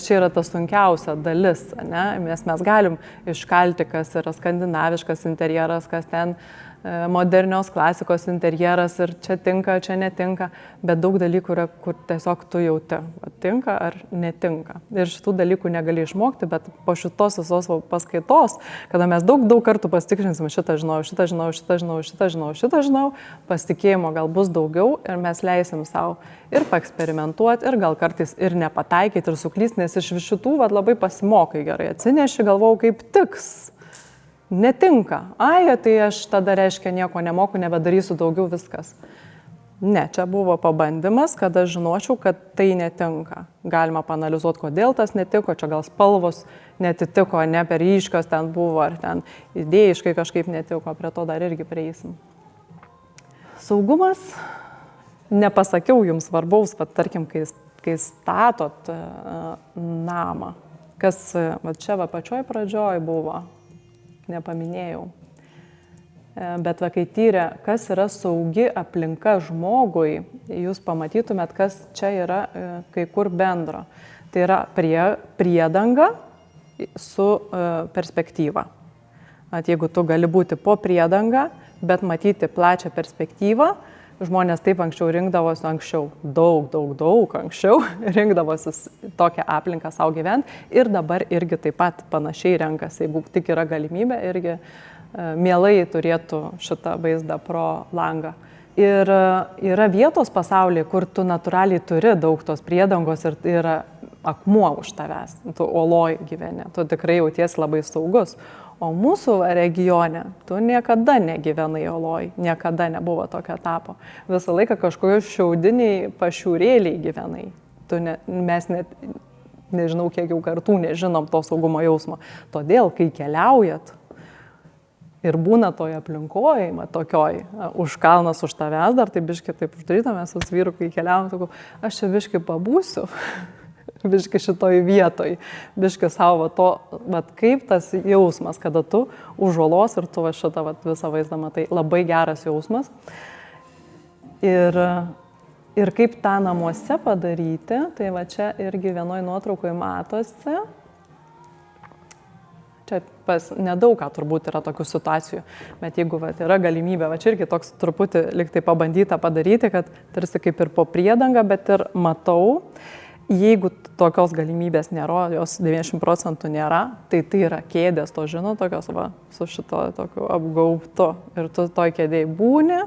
čia yra ta sunkiausia dalis, ne? Mes galim iškalti, kas yra skandinaviškas interjeras, kas ten modernios klasikos interjeras ir čia tinka, čia netinka, bet daug dalykų yra, kur tiesiog tu jauti, tinka ar netinka. Ir šitų dalykų negali išmokti, bet po šitos visos paskaitos, kada mes daug kartų pasitikrinsim, šitą žinau, pasitikėjimo gal bus daugiau ir mes leisim savo ir paeksperimentuoti, ir gal kartais ir nepataikyti, ir suklysti, nes iš šitų labai pasimokai gerai, atsineši, galvau, kaip tiks. Netinka. Tai aš tada reiškia nieko nemoku, nebedarysiu daugiau, viskas. Ne, čia buvo pabandymas, kad aš žinočiau, kad tai netinka. Galima paanalizuoti, kodėl tas netiko, čia gal spalvos netitiko, ne per ryškios ten buvo, ar ten idėjiškai kažkaip netiko, prie to dar irgi prieisim. Saugumas, nepasakiau jums svarbaus, tarkim, kai statot namą, kas čia pačioj pradžioj buvo, nepaminėjau. Bet kai tyrė, kas yra saugi aplinka žmogui, jūs pamatytumėt, kas čia yra kai kur bendro. Tai yra priedanga su perspektyva. Jeigu tu gali būti po priedanga, bet matyti plačią perspektyvą, žmonės taip anksčiau rinkdavosi, daug anksčiau rinkdavosi tokią aplinką savo gyventi ir dabar irgi taip pat panašiai renkasi, jeigu tik yra galimybė, irgi mielai turėtų šitą vaizdą pro langą. Ir yra vietos pasaulyje, kur tu natūraliai turi daug tos priedangos ir yra akmuo už tavęs, tu oloj gyveni, tu tikrai jauties labai saugus. O mūsų regione tu niekada negyvenai oloj, niekada nebuvo tokio etapo. Visą laiką kažkokiu šiaudiniai pašiūrėliai gyvenai. Mes net nežinau, kiek jau kartų nežinom to saugumo jausmo. Todėl, kai keliaujat ir būna toje aplinkoje, tokioj, už kalnas už tavęs, dar tai biški taip uždarytame su vyru, kai keliaujam, sakau, aš čia biški pabūsiu. Biški šitoj vietoj, biški savo to, kaip tas jausmas, kada tu už olos ir tu šitą visą vaizdą matai, labai geras jausmas. Ir kaip tą namuose padaryti, tai čia irgi vienoj nuotraukoje matosi. Čia nedaug ką turbūt yra tokių situacijų, bet jeigu yra galimybė, čia irgi toks truputį liktai pabandyta padaryti, kad tarsi kaip ir po priedangą, bet ir matau. Jeigu tokios galimybės nėra, jos 90% nėra, tai yra kėdės, to tokios su šito tokiu apgaubtu. Ir tu toj kėdėj būni,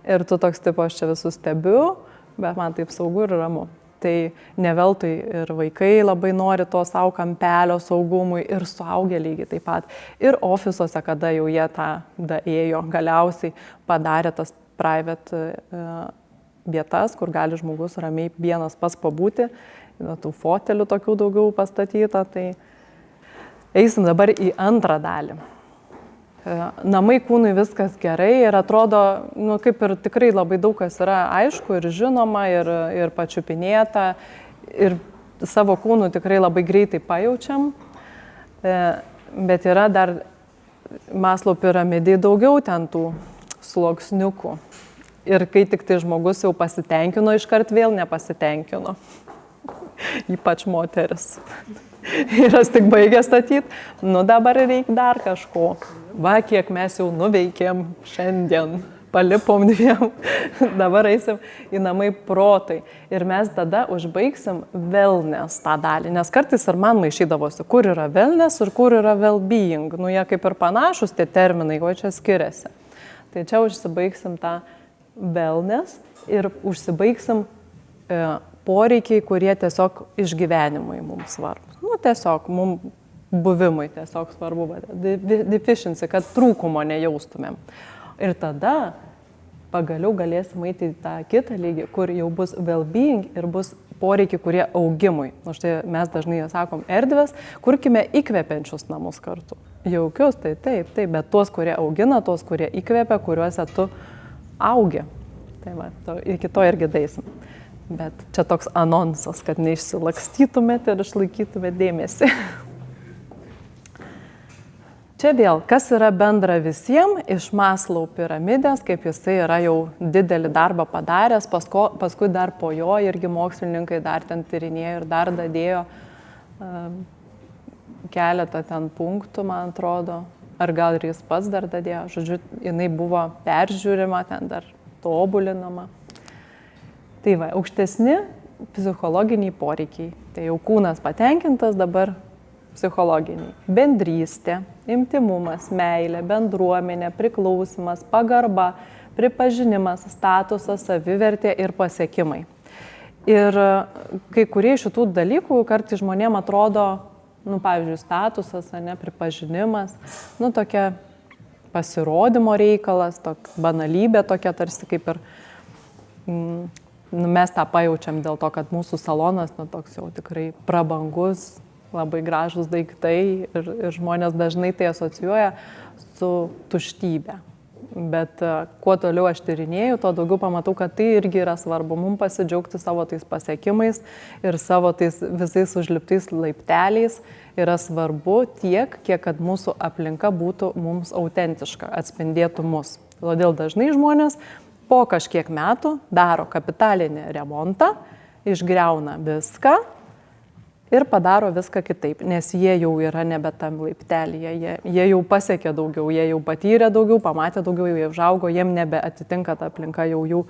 ir tu toks tipo, aš čia visus stebiu, bet man taip saugu ir ramu. Tai ne veltui ir vaikai labai nori to savo kampelio saugumui, ir suaugę lygiai taip pat. Ir ofisuose, kada jau jie tą ėjo, galiausiai padarė tas private vietas, kur gali žmogus ramiai vienas pats pabūti, tų fotelių tokių daugiau pastatyta, tai eisim dabar į antrą dalį. Namai kūnui viskas gerai ir atrodo, kaip ir tikrai labai daug kas yra aišku ir žinoma ir pačiupinėta ir savo kūnų tikrai labai greitai pajaučiam, bet yra dar Maslow piramidėje daugiau ten tų sluoksniukų. Ir kai tik tai žmogus jau pasitenkino, iškart vėl nepasitenkino. Ypač moteris. Ir aš tik baigė statyti, dabar reikia dar kažko. Kiek mes jau nuveikėm šiandien, palipom dviem, dabar eisim į namai protai. Ir mes tada užbaigsim wellness tą dalį, nes kartais ir man maišydavosi, kur yra wellness ir kur yra well-being. Jie kaip ir panašus tie terminai, o čia skiriasi. Tai čia užsibaigsim tą wellness ir užsibaigsim poreikiai, kurie tiesiog išgyvenimui mums svarbus. Tiesiog mums buvimui tiesiog svarbu, deficiency, kad trūkumo nejaustumėm. Ir tada pagaliau galėsim eiti į tą kitą lygį, kur jau bus well-being ir bus poreikiai, kurie augimui. Štai mes dažnai sakom erdvės, kurkime įkvepiančius namus kartu. Jaukius, tai taip, bet tuos, kurie augina, tuos, kurie įkvepia, kuriuose tu augi. Tai iki to irgi daisim. Bet čia toks anonsas, kad neišsilakstytumėte ir išlaikytumėte dėmesį. Čia vėl, kas yra bendra visiems iš Maslow piramidės, kaip jisai yra jau didelį darbą padaręs, paskui dar po jo irgi mokslininkai dar ten tyrinėjo ir dar dadėjo keletą ten punktų, man atrodo, ar gal ir jis pats dar dadėjo, žodžiu, jinai buvo peržiūrima, ten dar tobulinama. Tai va, aukštesni psichologiniai poreikiai, tai jau kūnas patenkintas, dabar psichologiniai. Bendrystė, intymumas, meilė, bendruomenė, priklausimas, pagarba, pripažinimas, statusas, savivertė ir pasiekimai. Ir kai kurie šitų dalykų kartais žmonėm atrodo, pavyzdžiui, statusas, pripažinimas, tokia pasirodymo reikalas, banalybė tokia tarsi kaip ir mes tą pajaučiam dėl to, kad mūsų salonas toks jau tikrai prabangus, labai gražus daiktai ir žmonės dažnai tai asocijuoja su tuštybė. Bet kuo toliau aš tyrinėju, to daugiau pamatau, kad tai irgi yra svarbu mums pasidžiaugti savo tais pasiekimais ir savo tais visais užliptais laipteliais yra svarbu tiek, kiek kad mūsų aplinka būtų mums autentiška, atspindėtų mus. Todėl dažnai žmonės po kažkiek metų daro kapitalinį remontą, išgriauna viską ir padaro viską kitaip, nes jie jau yra nebe tam laiptelyje, jie jau pasiekė daugiau, jie jau patyrė daugiau, pamatė daugiau, jie užaugo, jiem nebeatitinka ta aplinka jau jų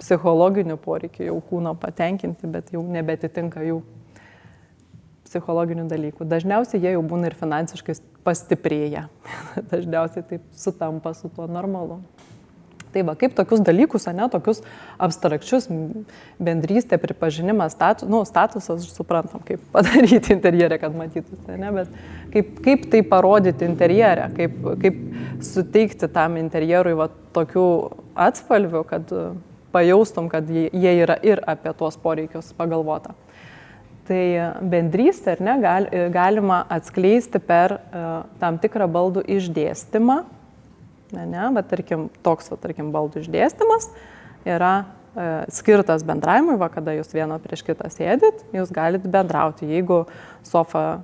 psichologinių poreikių, jau kūno patenkinti, bet jau nebeatitinka jų psichologinių dalykų. Dažniausiai jie jau būna ir finansiškai pastiprėję, dažniausiai taip sutampa su tuo normalu. Tai va, kaip tokius dalykus, tokius abstrakčius, bendrystė, pripažinimas, statusas, suprantam, kaip padaryti interjerę, kad matytųsi, bet kaip tai parodyti interjerę, kaip suteikti tam interjerui va, tokių atspalvių, kad pajaustum, kad jie yra ir apie tuos poreikius pagalvota. Tai bendrystę galima atskleisti per tam tikrą baldų išdėstymą. Bet toks baldų išdėstymas yra skirtas bendravimui, kada jūs vieno prieš kitą sėdit, jūs galite bendrauti. Jeigu sofa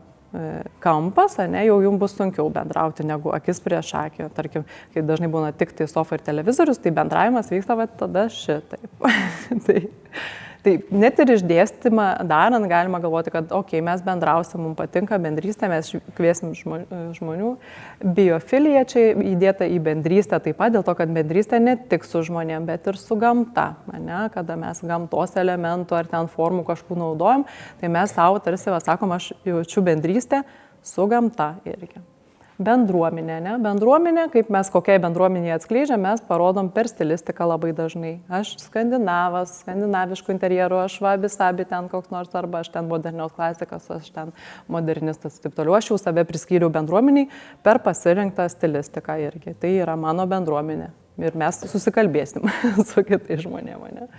kampas, jau jums bus sunkiau bendrauti negu akis prieš akį. Tarkim, kai dažnai būna tik tai sofa ir televizorius, tai bendravimas vyksta tada šitaip. Tai net ir išdėstymą darant galima galvoti, kad mes bendrausim, mums patinka bendrystė, mes kviesim žmonių. Biofilija čia įdėta į bendrystę taip pat, dėl to, kad bendrystė ne tik su žmonėm, bet ir su gamta. Kada mes gamtos elementų ar ten formų kažkų naudojam, tai mes savo tarsi sakom, aš jaučiu bendrystę su gamta irgi. Bendruomenė, Bendruomenė, kaip mes kokiai bendruomenėje atskleidžiam, mes parodom per stilistiką labai dažnai. Aš skandinavas, skandinaviškų interjerų, aš vabi-sabi ten koks nors, arba aš ten modernios klasikas, aš ten modernistas ir taip toliau. Aš jau save priskyriau bendruomeniai per pasirinktą stilistiką irgi. Tai yra mano bendruomenė ir mes susikalbėsim su kitais žmonėmis.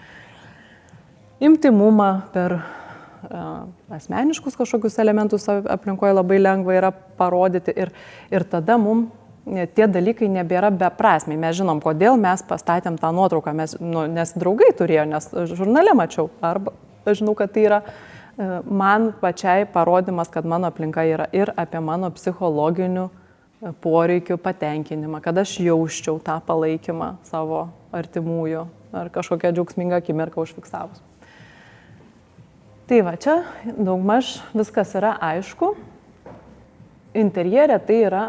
Intymumą per asmeniškus kažkokius elementus aplinkoje labai lengva yra parodyti ir tada mums tie dalykai nebėra beprasmiai. Mes žinom, kodėl mes pastatėm tą nuotrauką, nes draugai turėjo, nes žurnale mačiau, arba aš žinau, kad tai yra man pačiai parodimas, kad mano aplinka yra ir apie mano psichologinių poreikių patenkinimą, kad aš jausčiau tą palaikymą savo artimųjų ar kažkokią džiaugsmingą akimirką užfiksavus. Tai va, čia daugmaž viskas yra aišku. Interjerė tai yra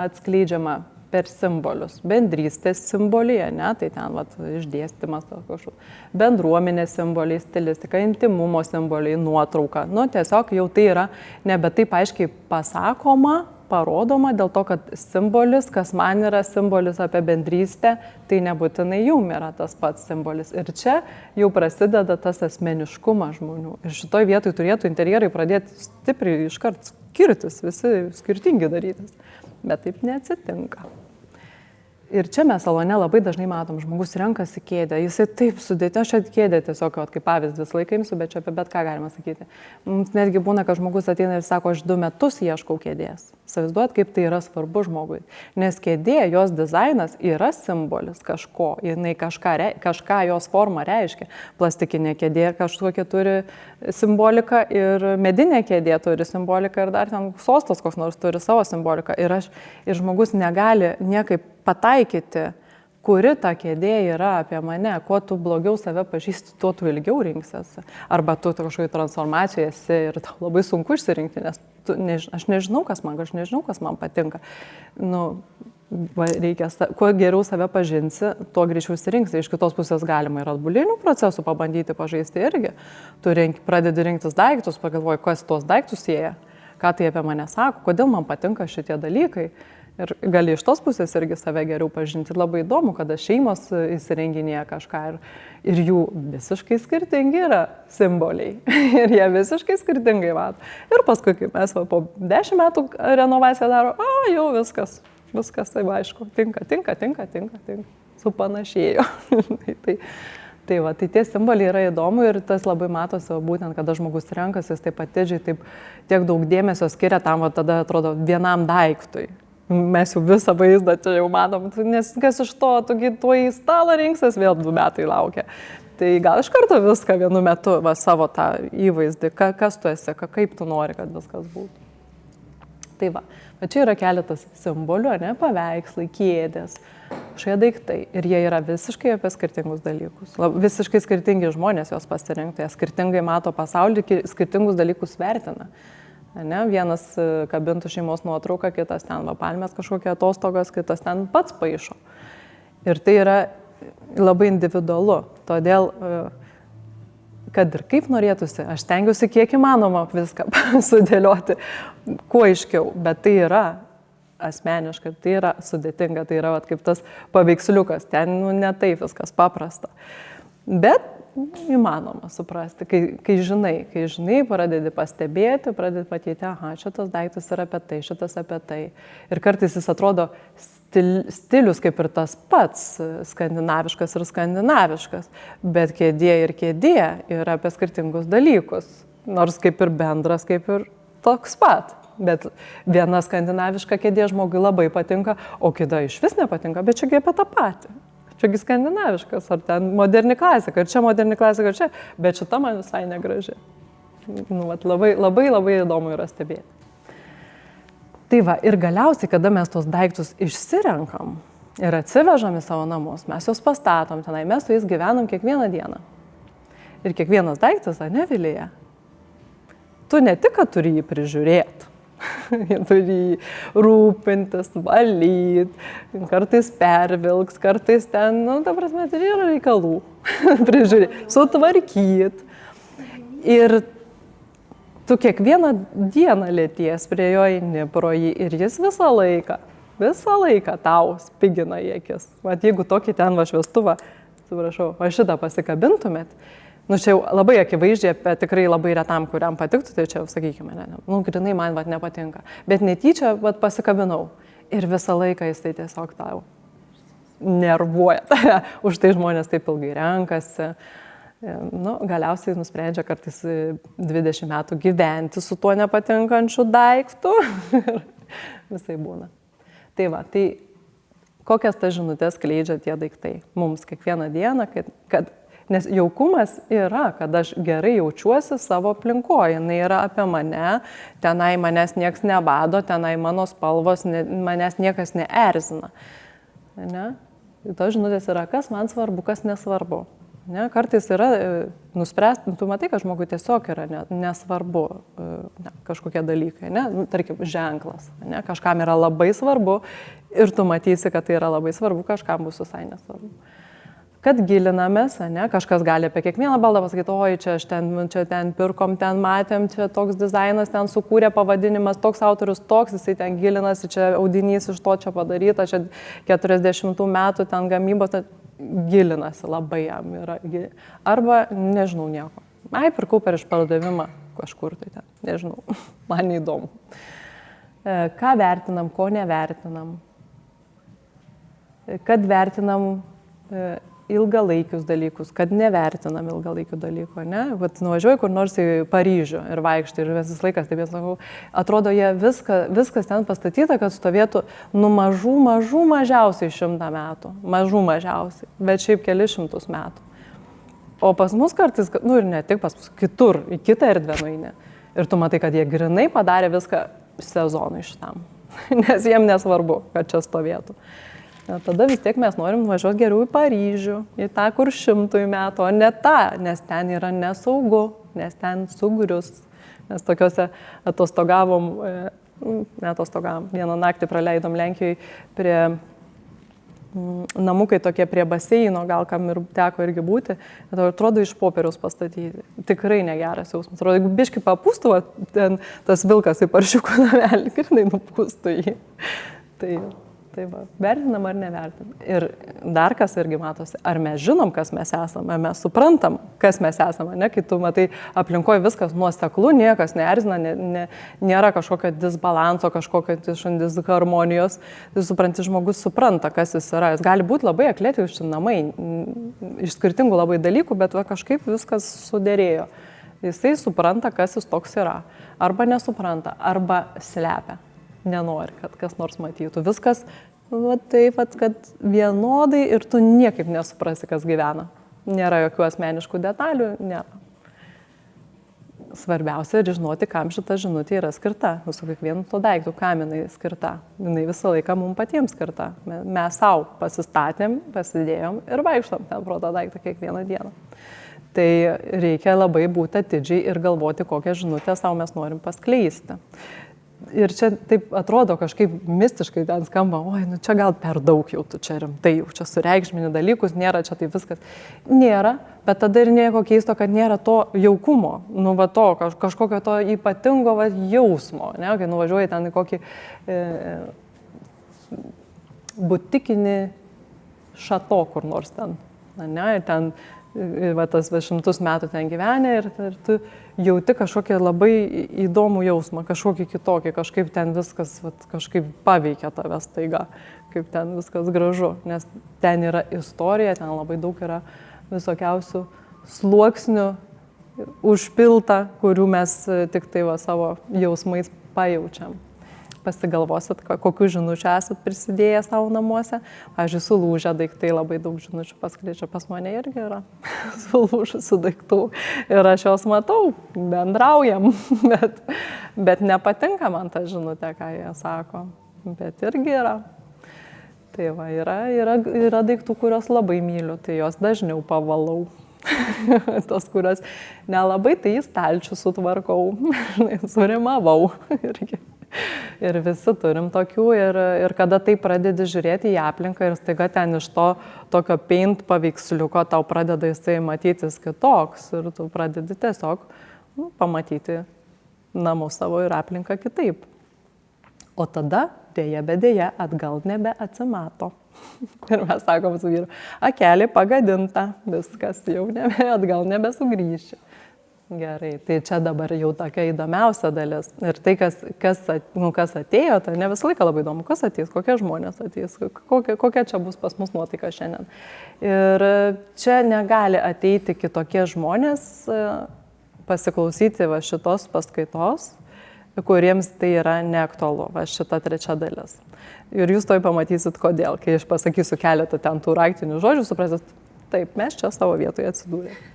atskleidžiama per simbolius. Bendrystės simboliai, tai ten išdėstymas kažkoks. Bendruomenės simboliai, stilistika, intymumo simboliai, nuotrauka. Tiesiog jau tai yra nebe taip aiškiai pasakoma, parodoma, dėl to, kad simbolis, kas man yra simbolis apie bendrystę, tai nebūtinai jum yra tas pats simbolis. Ir čia jau prasideda tas asmeniškumas žmonių. Ir šitoj vietoj turėtų interjerai pradėti stipriai iškart skirtis, visi skirtingi darytis. Bet taip neatsitinka. Ir čia mes salone labai dažnai matom, žmogus renkasi kėdę, jisai taip sudėti, aš čia kėdę tiesiog, kaip pavyzdį visą laiką imsiu, bet čia apie bet ką galima sakyti. Mums netgi būna, kad žmogus ateina ir sako, aš 2 metus ieškau kėdės. Įsivaizduot, kaip tai yra svarbu žmogui. Nes kėdė, jos dizainas yra simbolis kažko, jinai kažką jos forma reiškia. Plastikinė kėdė kažkokia turi simboliką ir medinė kėdė turi simboliką ir dar ten sostas koks nors turi savo simboliką. Ir žmogus negali niekaip pataikyti, kuri ta kėdė yra apie mane, kuo tu blogiau save pažįsti, tuo tu ilgiau rinksiesi. Arba tu kažkokiai transformacijoje esi ir tau labai sunku išsirinkti, nes aš nežinau, kas man patinka. Reikia, kuo geriau save pažinsi, tuo greičiau išsirinksi. Iš kitos pusės galima ir atbulinių procesų pabandyti pažaisti irgi. Tu pradedi rinktis daiktus, pagalvoji, kas tuos daiktus sieja, ką tai apie mane sako, kodėl man patinka šitie dalykai. Ir gali iš tos pusės irgi save geriau pažinti. Ir labai įdomu, kada šeimos įsirenginėja kažką ir jų visiškai skirtingi yra simboliai. Ir jie visiškai skirtingai mato. Ir paskui, kai mes po 10 metų renovaciją daro, jau viskas tai aišku, tinka, supanašėjo. Tai tie simboliai yra įdomu ir tas labai matosi, būtent kada žmogus renkasi, jis taip atidžiai, tiek daug dėmesio skiria tam, tada atrodo vienam daiktui. Mes jau visą vaizdą čia jau matom, nes kas iš to, tuo į stalą rinksies, vėl 2 metai laukia. Tai gal iš karto viską vienu metu, savo tą įvaizdį, kas tu esi, kaip tu nori, kad viskas būtų. Tai bet čia yra keletas simbolių, paveikslai, kėdės, šie daiktai. Ir jie yra visiškai apie skirtingus dalykus. Visiškai skirtingi žmonės jos pasirinkti, jie skirtingai mato pasaulį, skirtingus dalykus vertina. Vienas kabintų šeimos nuotrauką, kitas ten palmės kažkokia atostogas, kitas ten pats paišo. Ir tai yra labai individualu. Todėl, kad ir kaip norėtųsi, aš stengiuosi kiek įmanoma viską sudėlioti kuo aiškiau, bet tai yra asmeniška, tai yra sudėtinga, tai yra kaip tas paveiksliukas, ten ne taip viskas paprasta. Bet įmanoma suprasti, kai žinai, pradedi pastebėti, pradedi matyti, šitas daiktas yra apie tai, šitas apie tai. Ir kartais jis atrodo stilius kaip ir tas pats, skandinaviškas, bet kėdė yra apie skirtingus dalykus, nors kaip ir bendras, kaip ir toks pat. Bet viena skandinaviška kėdė žmogui labai patinka, o kita iš vis nepatinka, bet čiagi apie tą patį. Čiagi skandinaviškas, ar ten moderni klasika, ir čia moderni klasika, ir čia, bet šita man visai negraži. Labai įdomu yra stebėti. Tai ir galiausiai, kada mes tos daiktus išsirenkam ir atsivežam į savo namus, mes juos pastatom tenai, mes su jais gyvenam kiekvieną dieną. Ir kiekvienas daiktas, Vilija, tu ne tik, kad turi jį prižiūrėti, turi jį rūpintis, valyti, kartais pervilks, kartais ten, ta prasme, tai yra reikalų prižiūrėti, sutvarkyti. Ir tu kiekvieną dieną lėties prie jo eini pro jį ir jis visą laiką tau spigina į akis. Jeigu tokį ten šviestuvą, šitą pasikabintumėt, čia jau labai akivaizdžiai, tikrai labai retam, kuriam patiktų, tai čia, sakykime, grinai man nepatinka. Bet netyčia pasikabinau ir visą laiką jis tai tiesiog tau nervuoja. Už tai žmonės taip ilgai renkasi. Galiausiai nusprendžia kartais 20 metų gyventi su tuo nepatinkančiu daiktu. Visai būna. Tai kokias tas žinutės skleidžia tie daiktai mums kiekvieną dieną, nes jaukumas yra, kad aš gerai jaučiuosi savo aplinkoje, jinai yra apie mane, tenai manęs nieks nebado, tenai mano spalvos, manęs niekas neerzina. Tos žinutės yra, kas man svarbu, kas nesvarbu. Kartais yra nuspręsti, tu matai, kad žmogui tiesiog yra nesvarbu kažkokie dalykai, tarkim, ženklas, kažkam yra labai svarbu ir tu matysi, kad tai yra labai svarbu, kažkam bus visai nesvarbu. Kad gilinamės, kažkas gali apie kiekvieną baldą pasakyti, oi, čia ten pirkom, ten matėm, čia toks dizainas, ten sukūrė pavadinimas, toks autorius, toks, jisai ten gilinasi, čia audinys iš to čia padaryta, čia 40 metų ten gamybos, gilinasi labai jam yra. Arba nežinau nieko. Pirkau per išpardavimą kažkur tai ten, nežinau, man neįdomu. Ką vertinam, ko nevertinam. Kad vertinam ilgalaikius dalykus, kad nevertinam ilgalaikių dalykų, ne? Vat nuvažiuoju kur nors į Paryžių ir vaikštai ir visas laikas, taip sakau, atrodo, viskas ten pastatyta, kad stovėtų mažų mažiausiai 100 metų, mažiausiai, bet šiaip kelius šimtus metų. O pas mus kartais, ir ne tik pas mus, kitur, į kitą erdvę nueini. Ir tu matai, kad jie grinai padarė viską sezonui šitam, nes jiem nesvarbu, kad čia stovėtų. Tada vis tiek mes norim važiuoti geriau į Paryžių, į tą, kur 100 metų, o ne tą, nes ten yra nesaugu, nes ten sugrius. Mes tokiuose atostogavom, vieną naktį praleidom Lenkijoje prie namukai tokie prie baseino, gal kam ir teko irgi būti, atrodo iš popieriaus pastatyti. Tikrai negeras jausmas. Atrodo, jeigu biškį papūstų, ten tas vilkas į paršiukų namelį, grinai nupūstų jį. Tai va, vertinam ar nevertinam. Ir dar kas irgi matosi, ar mes žinom, kas mes esame, ar mes suprantam, kas mes esame, ne? Kai tu matai aplinkoje viskas nuoseklu, niekas neerzina, nėra kažkokio disbalanso, kažkokio disharmonijos, tai supranti, žmogus supranta, kas jis yra. Jis gali būti labai atletiški namai, iš skirtingų labai dalykų, bet va, kažkaip viskas suderėjo. Jisai supranta, kas jis toks yra. Arba nesupranta, arba slepia. Nenori, kad kas nors matytų. Viskas taip, kad vienodai ir tu niekaip nesuprasi, kas gyvena. Nėra jokių asmeniškų detalių, nėra. Svarbiausia yra žinoti, kam šita žinutė yra skirta. Su kiekvienu to daiktu, kam jinai skirta. Jinai visą laiką mums patiems skirta. Mes savo pasistatėm, pasidėjom ir vaikštom ten pro tą daiktą kiekvieną dieną. Tai reikia labai būti atidžiai ir galvoti, kokią žinutę savo mes norim paskleisti. Ir čia taip atrodo kažkaip mistiškai ten skamba, čia gal per daug jau tu čia rimtai, jau čia sureikšmini dalykus, nėra čia taip viskas. Nėra, bet tada ir nieko keisto, kad nėra to jaukumo, kažkokio to ypatingo jausmo, ne, kai nuvažiuoji ten į kokį butikinį šato kur nors ten, ne, ir ten tas 100 metų ten gyvenę ir tu jauti kažkokį labai įdomų jausmą, kažkokį kitokį, kažkaip ten viskas kažkaip paveikia tave staiga, kaip ten viskas gražu, nes ten yra istorija, ten labai daug yra visokiausių sluoksnių užpilta, kurių mes tik tai savo jausmais pajaučiam. Pasigalvosit, kokių žinučių esat prisidėję savo namuose. Pavyzdžiui, sulūžę daiktai labai daug žinučių paskleidžia. Pas mane irgi yra sulūžusių daiktų. Ir aš juos matau, bendraujam, bet nepatinka man ta žinutė, ką jie sako. Bet irgi yra. Tai va, yra daiktų, kurios labai myliu, tai jos dažniau pavalau. Tos, kurios nelabai, tai į stalčių sutvarkau, surimavau irgi. Ir visi turim tokių ir kada tai pradedi žiūrėti į aplinką ir staiga ten iš to tokio paint paveiksliuko tau pradeda jisai matytis kitoks ir tu pradedi tiesiog pamatyti namus savo ir aplinką kitaip. O tada dėja bedėja atgal nebeatsimato. Ir mes sakom su vyru, akelė pagadinta, viskas jau atgal nebesugrįši. Gerai, tai čia dabar jau tokia įdomiausia dalis. Ir tai, kas atėjo, tai ne visą laiką labai įdomu, kas ateis, kokie žmonės ateis, kokia čia bus pas mus nuotaika šiandien. Ir čia negali ateiti kitokie žmonės, pasiklausyti šitos paskaitos, kuriems tai yra neaktualu, šita 3 dalis. Ir jūs toj pamatysit, kodėl. Kai aš pasakysiu keletą ten tų raktinių žodžių, suprasit, taip, mes čia savo vietoje atsidūrėme.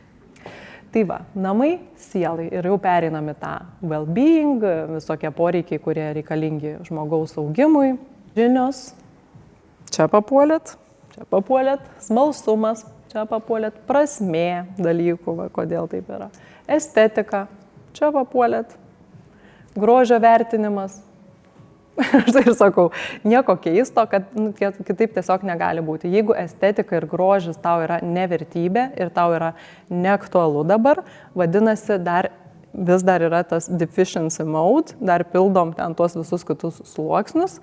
Tai va, namai sielai ir jau pereinam į tą well-being, visokie poreikiai, kurie reikalingi žmogaus augimui, žinios, čia papuolėt, smalsumas, čia papuolėt, prasmė dalykų, kodėl taip yra, estetika, čia papuolėt, grožio vertinimas. Aš tai ir sakau, nieko keisto, kad kitaip tiesiog negali būti. Jeigu estetika ir grožis tau yra nevertybė ir tau yra neaktualu dabar, vadinasi, vis dar yra tas deficiency mode, dar pildom ten tuos visus kitus sluoksnius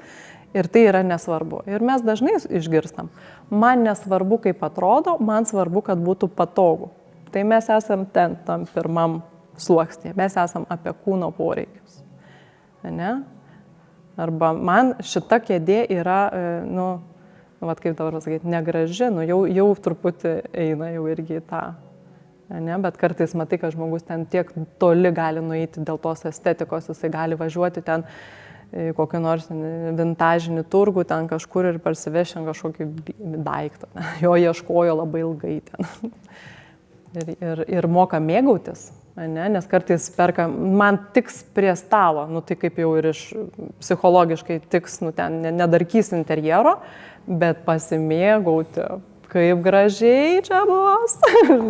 ir tai yra nesvarbu. Ir mes dažnai išgirstam, man nesvarbu, kaip atrodo, man svarbu, kad būtų patogu. Tai mes esam ten, tam pirmam sluoksnėje, mes esam apie kūno poreikius. Ne? Arba man šita kėdė yra, vat kaip dabar pasakyti, negraži, nu jau truputį eina jau irgi į tą. Ne, bet kartais matai, kad žmogus ten tiek toli gali nueiti dėl tos estetikos, jisai gali važiuoti ten kokį nors vintažinį turgų ten kažkur ir parsivešti kažkokį daiktą. Jo ieškojo labai ilgai ten. Ir moka mėgautis, ne? Nes kartais perka, man tiks prie stalo, nu tai kaip jau ir iš psichologiškai tiks, nu ten nedarkys interjero, bet pasimėgauti, kaip gražiai čia bus.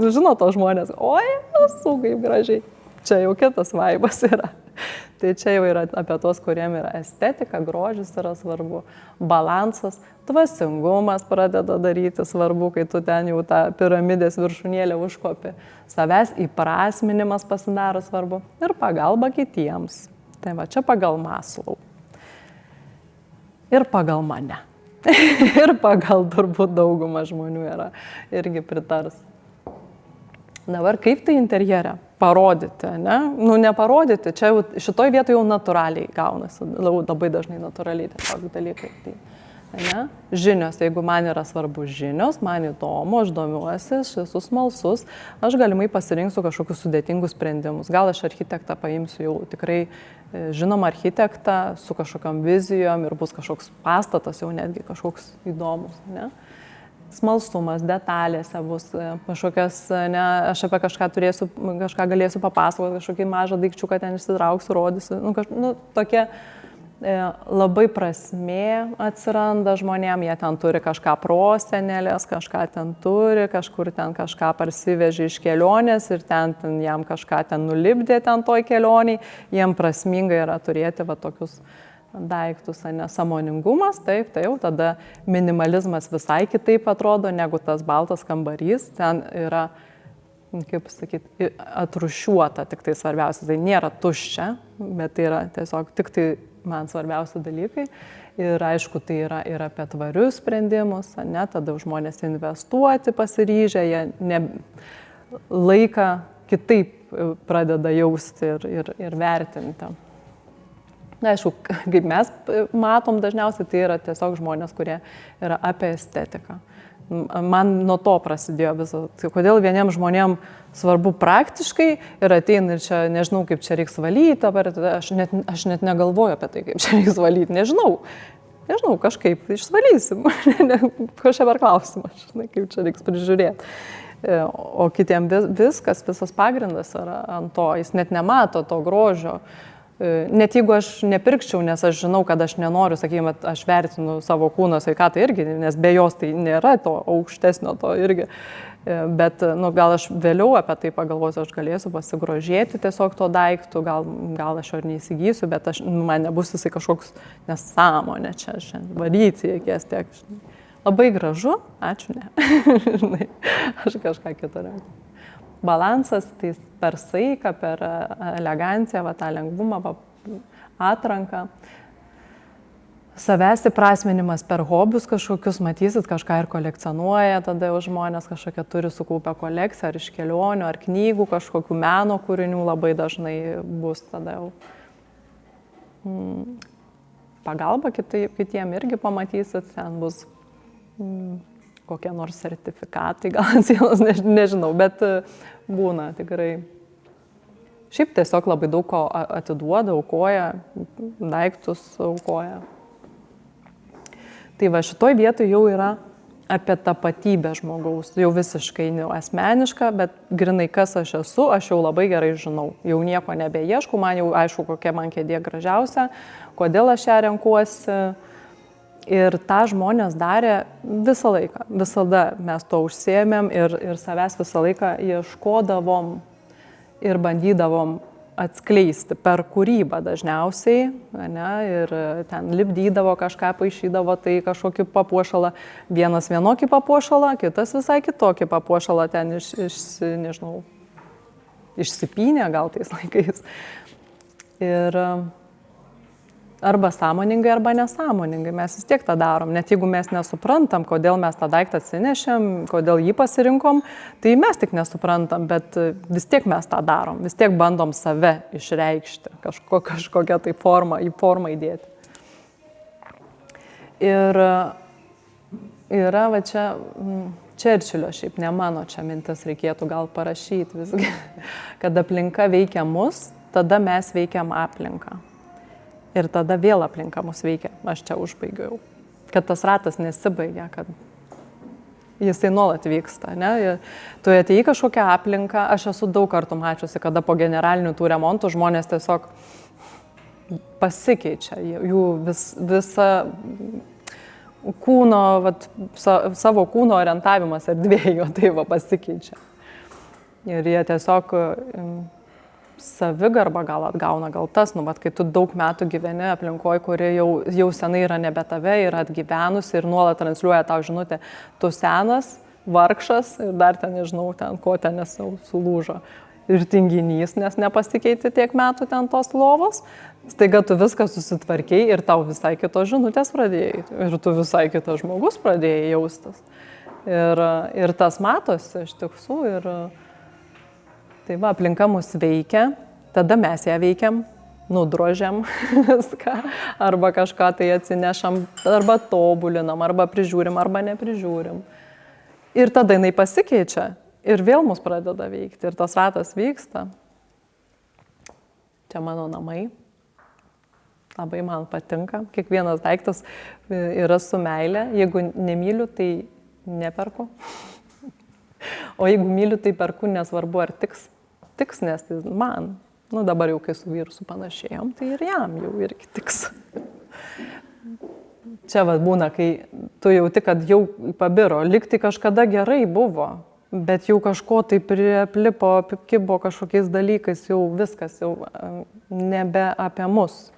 Žino to žmonės, oi, esu kaip gražiai. Čia jau kitas vaibas yra. Tai čia jau yra apie tos, kuriem yra estetika, grožis yra svarbu, balansas, dvasingumas pradeda daryti svarbu, kai tu ten jau tą piramidės viršūnėlę užkopi. Savęs įprasminimas pasidaro svarbu ir pagalba kitiems. Tai va, čia pagal Maslow. Ir pagal mane. Ir pagal turbūt daugumą žmonių yra irgi pritars. Dabar kaip tai interjere? Parodyti, ne? Nu, neparodyti, čia jau šitoj vietoje jau natūraliai gaunasi, labai dažnai natūraliai tiesiog dalykai. Tai, ne? Žinios, jeigu man yra svarbu žinios, man įdomu, aš domiuosi, aš esu smalsus, aš galimai pasirinksiu kažkokius sudėtingus sprendimus. Gal aš architektą paimsiu jau tikrai žinomą architektą su kažkokiam vizijom ir bus kažkoks pastatas jau netgi kažkoks įdomus, ne? Smalsumas, detalėse bus kažkokias, ne, aš apie kažką turėsiu, kažką galėsiu papasakoti, kažkokį mažą daikčiuką ten išsitrauksiu, rodysiu. Tokia labai prasmė atsiranda žmonėm, jie ten turi kažką prosenelės, kažką ten turi, kažkur ten kažką parsivežė iš kelionės ir ten jam kažką ten nulipdė ten toj kelioniai, jiem prasminga yra turėti va tokius daiktus, ne, sąmoningumas, taip, tai jau tada minimalizmas visai kitaip atrodo negu tas baltas kambarys, ten yra, kaip sakyti, atrūšiuota tik tai svarbiausia, tai nėra tuščia, bet tai yra tiesiog tik tai man svarbiausi dalykai ir aišku, tai yra ir apie tvarius sprendimus, ne, tada žmonės investuoti pasiryžę, jie laiką kitaip pradeda jausti ir vertinti. Na, aišku, kaip mes matom dažniausiai, tai yra tiesiog žmonės, kurie yra apie estetiką. Man nuo to prasidėjo visą. Kodėl vieniems žmonėms svarbu praktiškai ir ateina ir čia, nežinau, kaip čia reiks valyti, aš net negalvoju apie tai, kaip čia reiks valyti, nežinau, kažkaip išvalysim, kažkaip per klausimą, žinai, kaip čia reiks prižiūrėti. O kitiems visas pagrindas yra ant to, jis net nemato to grožio. Net jeigu aš nepirkčiau, nes aš žinau, kad aš nenoriu, sakykime, aš vertinu savo kūno sveikatą irgi, nes be jos tai nėra to aukštesnio to irgi. Bet nu, gal aš vėliau apie tai pagalvosiu, aš galėsiu pasigrožėti tiesiog to daiktų, gal aš jo ir neįsigysiu, bet man nebus jisai kažkoks nesąmonė čia, varyti reikės tiek. Labai gražu, ačiū, ne. Aš kažką kitą renku. Balansas, tai per saiką, per eleganciją, va, tą lengvumą, va, atranką. Savęs įprasminimas per hobius kažkokius, matysit, kažką ir kolekcionuoja, tada jau žmonės kažkokia turi sukaupę kolekciją, ar iš kelionių, ar knygų, kažkokių meno kūrinių labai dažnai bus tada jau. Pagalba kitiem irgi pamatysit, ten bus kokie nors sertifikatai, gal ant sienos, nežinau, bet būna tikrai. Šiaip tiesiog labai daug ko atiduoda, aukoja, daiktus aukoja. Tai va, šitoj vietoj jau yra apie tapatybę žmogaus, jau visiškai asmeniška, bet grinai kas aš esu, aš jau labai gerai žinau. Jau nieko nebeieškau, man jau aišku, kokia man kėdė gražiausia, kodėl aš ją renkuosi. Ir tą žmonės darė visą laiką, visada mes to užsiėmėm ir savęs visą laiką ieškodavom ir bandydavom atskleisti per kūrybą dažniausiai, ne, ir ten lipdydavo kažką, paišydavo tai kažkokį papuošalą, vienas vienokį papuošalą, kitas visai kitokį papuošalą ten nežinau, išsipynė gal tais laikais. Ir arba sąmoningai, arba nesąmoningai. Mes vis tiek tą darom. Net jeigu mes nesuprantam, kodėl mes tą daiktą atsinešėm, kodėl jį pasirinkom, tai mes tik nesuprantam, bet vis tiek mes tą darom. Vis tiek bandom save išreikšti, kažkokią tai formą įdėti. Ir yra va čia Čerčilio, šiaip ne mano čia mintis, reikėtų gal parašyti visgi, kad aplinka veikia mus, tada mes veikiam aplinką. Ir tada vėl aplinka mus veikia. Aš čia užbaigiau. Kad tas ratas nesibaigia, kad jisai nuolat vyksta. Ne? Tu atėjai kažkokią aplinką, aš esu daug kartų mačiusi, kada po generalinių tų remontų žmonės tiesiog pasikeičia. Jų visa kūno, savo kūno orientavimas erdvėjo, tai pasikeičia. Ir jie tiesiog savigarbą gal atgauna, gal tas, kai tu daug metų gyveni aplinkoje, kuri jau senai yra nebe tave, yra atgyvenusi ir nuolat transliuoja tau žinutę, tu senas, vargšas ir dar ten nežinau, ten ko ten sulūžo. Ir tinginys, nes nepasikeitė tiek metų ten tos lovos, staiga tu viską susitvarkiai ir tau visai kitos žinutės pradėjai. Ir tu visai kitas žmogus pradėjai jaustis. Ir tas matosi iš tiesų. Ir tai va, aplinka mus veikia, tada mes ją veikiam, nudrožiam viską, arba kažką tai atsinešam, arba tobulinam, arba prižiūrim, arba neprižiūrim. Ir tada jinai pasikeičia. Ir vėl mus pradeda veikti. Ir tas ratas vyksta. Čia mano namai. Labai man patinka. Kiekvienas daiktas yra su meile. Jeigu nemyliu, tai neperku. O jeigu myliu, tai perku, nesvarbu ar tiks. Tiks, nes tai man. Dabar jau kai su vyru supanašėjom, tai ir jam jau irgi tiks. Čia būna, kai tu jauti, kad jau pabiro. Lyg tai kažkada gerai buvo. Bet jau kažko tai priplipo, kibo kažkokiais dalykais, jau viskas, jau nebe apie mus.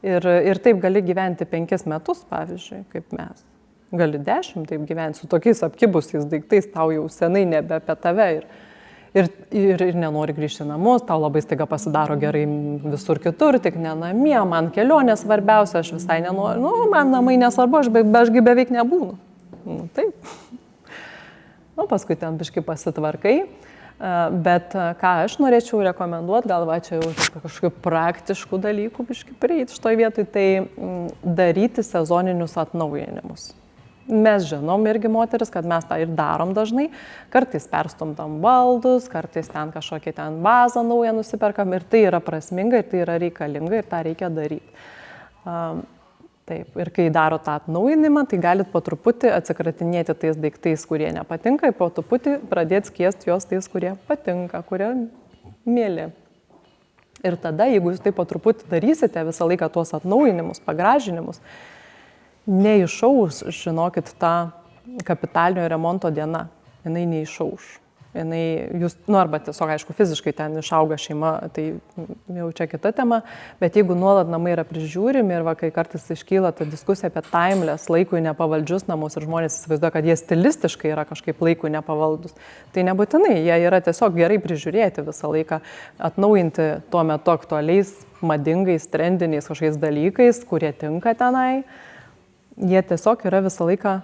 Ir taip gali gyventi 5 metus, pavyzdžiui, kaip mes. Gali 10 taip gyventi, su tokiais apkibusiais daiktais, tau jau senai nebe apie tave. Ir nenori grįžti namus, tau labai staiga pasidaro gerai visur kitur, tik ne namie, man kelionė svarbiausia, aš visai nenoriu, man namai nesvarbu, ašgi beveik nebūnu. Taip. Paskui ten biškai pasitvarkai, bet ką aš norėčiau rekomenduoti, gal va čia jau kažkokių praktiškų dalykų biškai prieiti šitoj vietoj, tai daryti sezoninius atnaujinimus. Mes žinom irgi moteris, kad mes tą ir darom dažnai, kartais perstumdam baldus, kartais ten kažkokį ten vazą naują nusiperkam ir tai yra prasminga, ir tai yra reikalinga ir tą reikia daryti. Taip, ir kai daro tą atnaujinimą, tai galit po truputį atsikratinėti tais daiktais, kurie nepatinka, ir po truputį pradėti skiesti juos tais, kurie patinka, kurie mėly. Ir tada, jeigu jūs taip po truputį darysite visą laiką tuos atnaujinimus, pagražinimus, neišaus, žinokit, ta kapitalinio remonto diena, jinai neišaus. Jūs, arba tiesiog, aišku, fiziškai ten išauga šeima, tai jau čia kita tema, bet jeigu nuolat namai yra prižiūrimi ir kai kartais iškyla ta diskusija apie timeless, laikui nepavaldžius namus ir žmonės įsivaizduoja, kad jie stilistiškai yra kažkaip laikui nepavaldus, tai nebūtinai, jie yra tiesiog gerai prižiūrėti visą laiką, atnaujinti tuo metu aktualiais, madingais, trendiniais kažkokiais dalykais, kurie tinka tenai, jie tiesiog yra visą laiką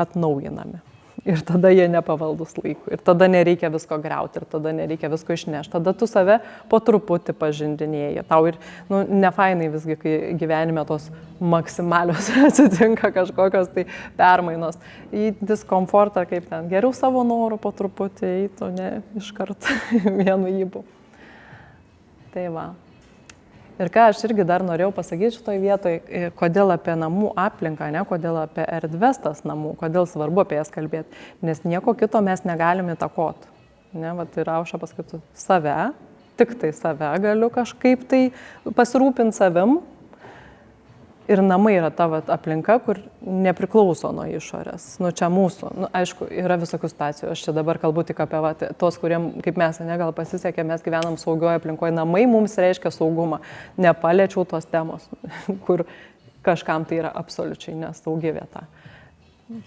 atnaujinami. Ir tada jie nepavaldus laikui. Ir tada nereikia visko griauti, ir tada nereikia visko išnešti. Tada tu save po truputį pažindinėji. Tau ir, nefainai visgi, kai gyvenime tos maksimalios atsitinka kažkokios tai permainos. Į diskomfortą, kaip ten, geriau savo norų po truputį eitų, ne iškart vienu įbu. Tai va. Ir ką aš irgi dar norėjau pasakyti šitoj vietoj, kodėl apie namų aplinką, kodėl apie erdves tas namų, kodėl svarbu apie jas kalbėti, nes nieko kito mes negalim įtakoti. Ir Aušra pasakytų, save, tik tai save galiu kažkaip tai pasirūpinti savim. Ir namai yra ta aplinka, kur nepriklauso nuo išorės. Čia mūsų. Aišku, yra visokių situacijų. Aš čia dabar kalbu tik apie tos, kuriem, kaip mes, gal pasisekė, mes gyvenam saugioje aplinkoje. Namai mums reiškia saugumą. Nepaliečiau tos temos, kur kažkam tai yra absoliučiai nesaugi vieta.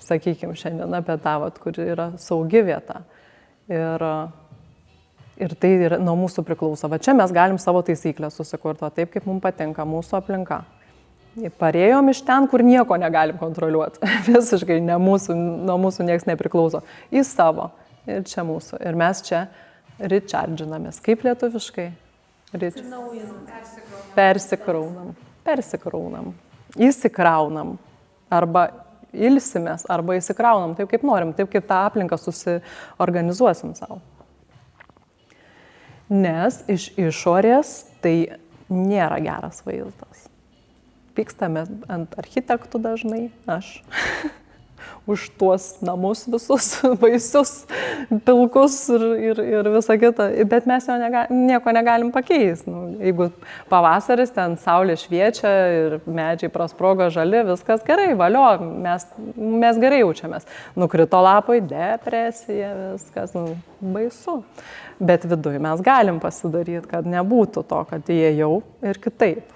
Sakykime šiandien apie tą, kur yra saugi vieta. Ir tai yra, nuo mūsų priklauso. Čia mes galim savo taisyklę susikurti, taip kaip mums patinka mūsų aplinka. Parėjom iš ten, kur nieko negalim kontroliuoti. Visiškai nuo mūsų nieks nepriklauso. Į savo. Ir čia mūsų. Ir mes čia recharginamės. Kaip lietuviškai? Persikraunam. Įsikraunam. Arba ilsimės arba įsikraunam taip, kaip norim, taip, kaip tą aplinką susiorganizuosim savo. Nes iš išorės tai nėra geras vaizdas. Pykstame ant architektų dažnai, aš, už tuos namus visus baisius, pilkus ir visą kitą, bet mes jo nieko negalim pakeisti. Jeigu pavasaris, ten saulė šviečia ir medžiai prasprogo žali, viskas gerai, valio, mes gerai jaučiamės. Nukrito lapai, depresija, viskas, baisu. Bet viduje mes galim pasidaryti, kad nebūtų to, kad įėjau ir kitaip.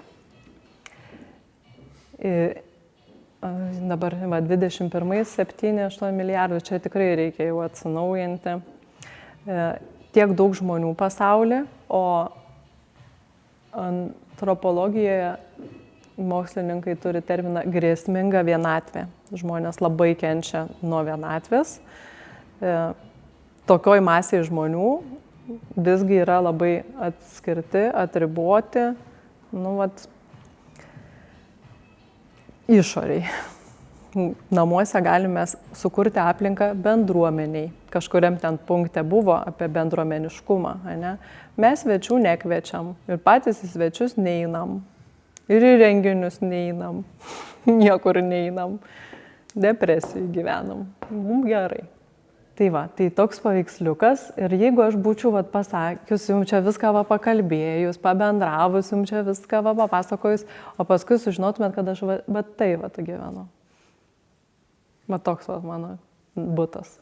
Dabar 21, 7-8 milijardų, čia tikrai reikia jau atsinaujinti. Tiek daug žmonių pasaulyje, o antropologijoje mokslininkai turi terminą grėsminga vienatvė. Žmonės labai kenčia nuo vienatvės. Tokioj masėje žmonių visgi yra labai atskirti, atriboti, išoriai. Namuose galime sukurti aplinką bendruomeniai. Kažkuriam ten punkte buvo apie bendruomeniškumą. Ne? Mes svečių nekviečiam ir patys į svečius neinam. Ir į renginius neinam. Niekur neinam. Depresijai gyvenam. Mums gerai. Tai va, tai toks paveiksliukas ir jeigu aš būčiau pasakius, jums čia viską pakalbėjus, pabendravus, jums čia viską papasakojus, o paskui sužinotumėt, kad aš tai gyvenu. Toks mano butas.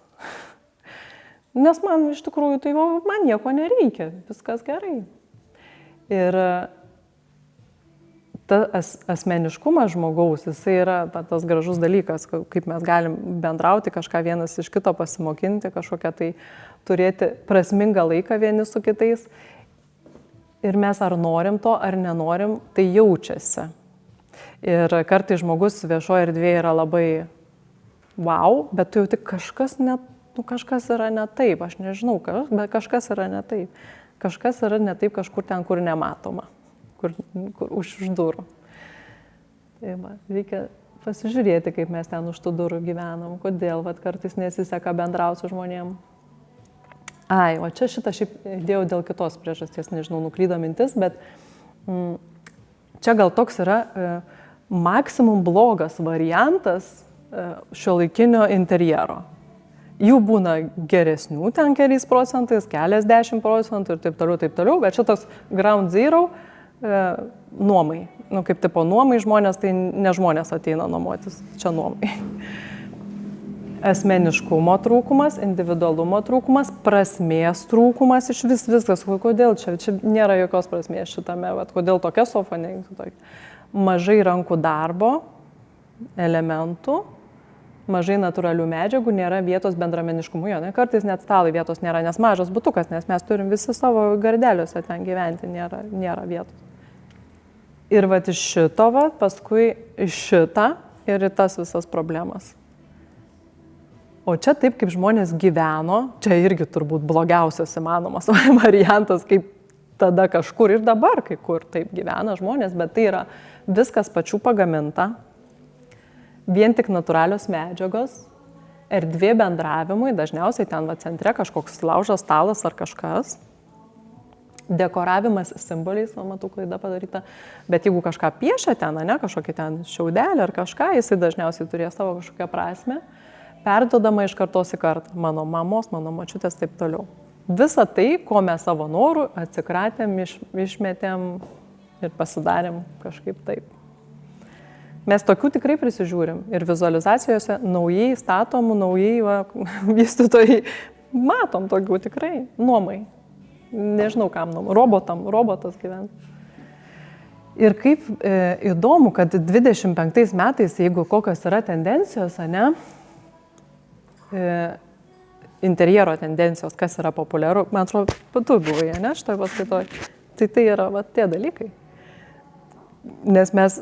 Nes man iš tikrųjų tai man nieko nereikia, viskas gerai. Ir tas asmeniškumas žmogaus, jisai yra tas gražus dalykas, kaip mes galim bendrauti, kažką vienas iš kito pasimokinti, kažkokią tai turėti prasmingą laiką vieni su kitais. Ir mes ar norim to, ar nenorim, tai jaučiasi. Ir kartais žmogus viešoje erdvėje yra labai wow, bet tu jauti kažkas yra ne taip, aš nežinau, bet kažkas yra ne taip. Kažkas yra ne taip kažkur ten, kur nematoma. Kur už durų. Tai reikia pasižiūrėti, kaip mes ten už tų durų gyvenam, kodėl kartais nesiseka bendrauti su žmonėm. O čia šitą šiaip dėjau dėl kitos priežasties, nežinau, nuklydo mintis, bet čia gal toks yra maksimum blogas variantas šiuolaikinio interjero. Jų būna geresnių ten keliais procentais, keliasdešimt procentų ir taip toliau, bet šitas ground zero nuomai. Kaip tipo nuomai žmonės, tai ne žmonės ateina nuomotis, čia nuomai. Asmeniškumo trūkumas, individualumo trūkumas, prasmės trūkumas, iš viskas. Kodėl čia nėra jokios prasmės šitame, kodėl tokia sofa, mažai rankų darbo, elementų, mažai natūralių medžiagų, nėra vietos bendruomeniškumui. Kartais net stalai vietos nėra, nes mažas butukas, nes mes turim visi savo gardeliuose ten gyventi, nėra vietos. Ir iš šito, paskui iš šitą ir į tas visas problemas. O čia taip, kaip žmonės gyveno, čia irgi turbūt blogiausias įmanomas variantas, kaip tada kažkur ir dabar, kai kur taip gyvena žmonės, bet tai yra viskas pačių pagaminta, vien tik natūralios medžiagos, erdvė bendravimui, dažniausiai ten centre kažkoks laužas, stalas ar kažkas. Dekoravimas simboliais, matau, klaida padaryta, bet jeigu kažką piešia ten, kažkokį ten šiaudelį ar kažką, jisai dažniausiai turės savo kažkokią prasmę, perduodama iš kartos į kartą, mano mamos, mano močiutės, taip toliau. Visa tai, ko mes savo norų atsikratėm, išmetėm ir pasidarėm kažkaip taip. Mes tokių tikrai prisižiūrim ir vizualizacijose naujai statomų, naujai vystytojai, matom tokių tikrai, nuomai. Nežinau kam, robotas gyvena. Ir kaip įdomu, kad 25 metais, jeigu kokios yra tendencijos, interjero tendencijos, kas yra populiaru, man atrodo, tu buvai, šitoj paskaitoj, tai yra tie dalykai. Nes mes,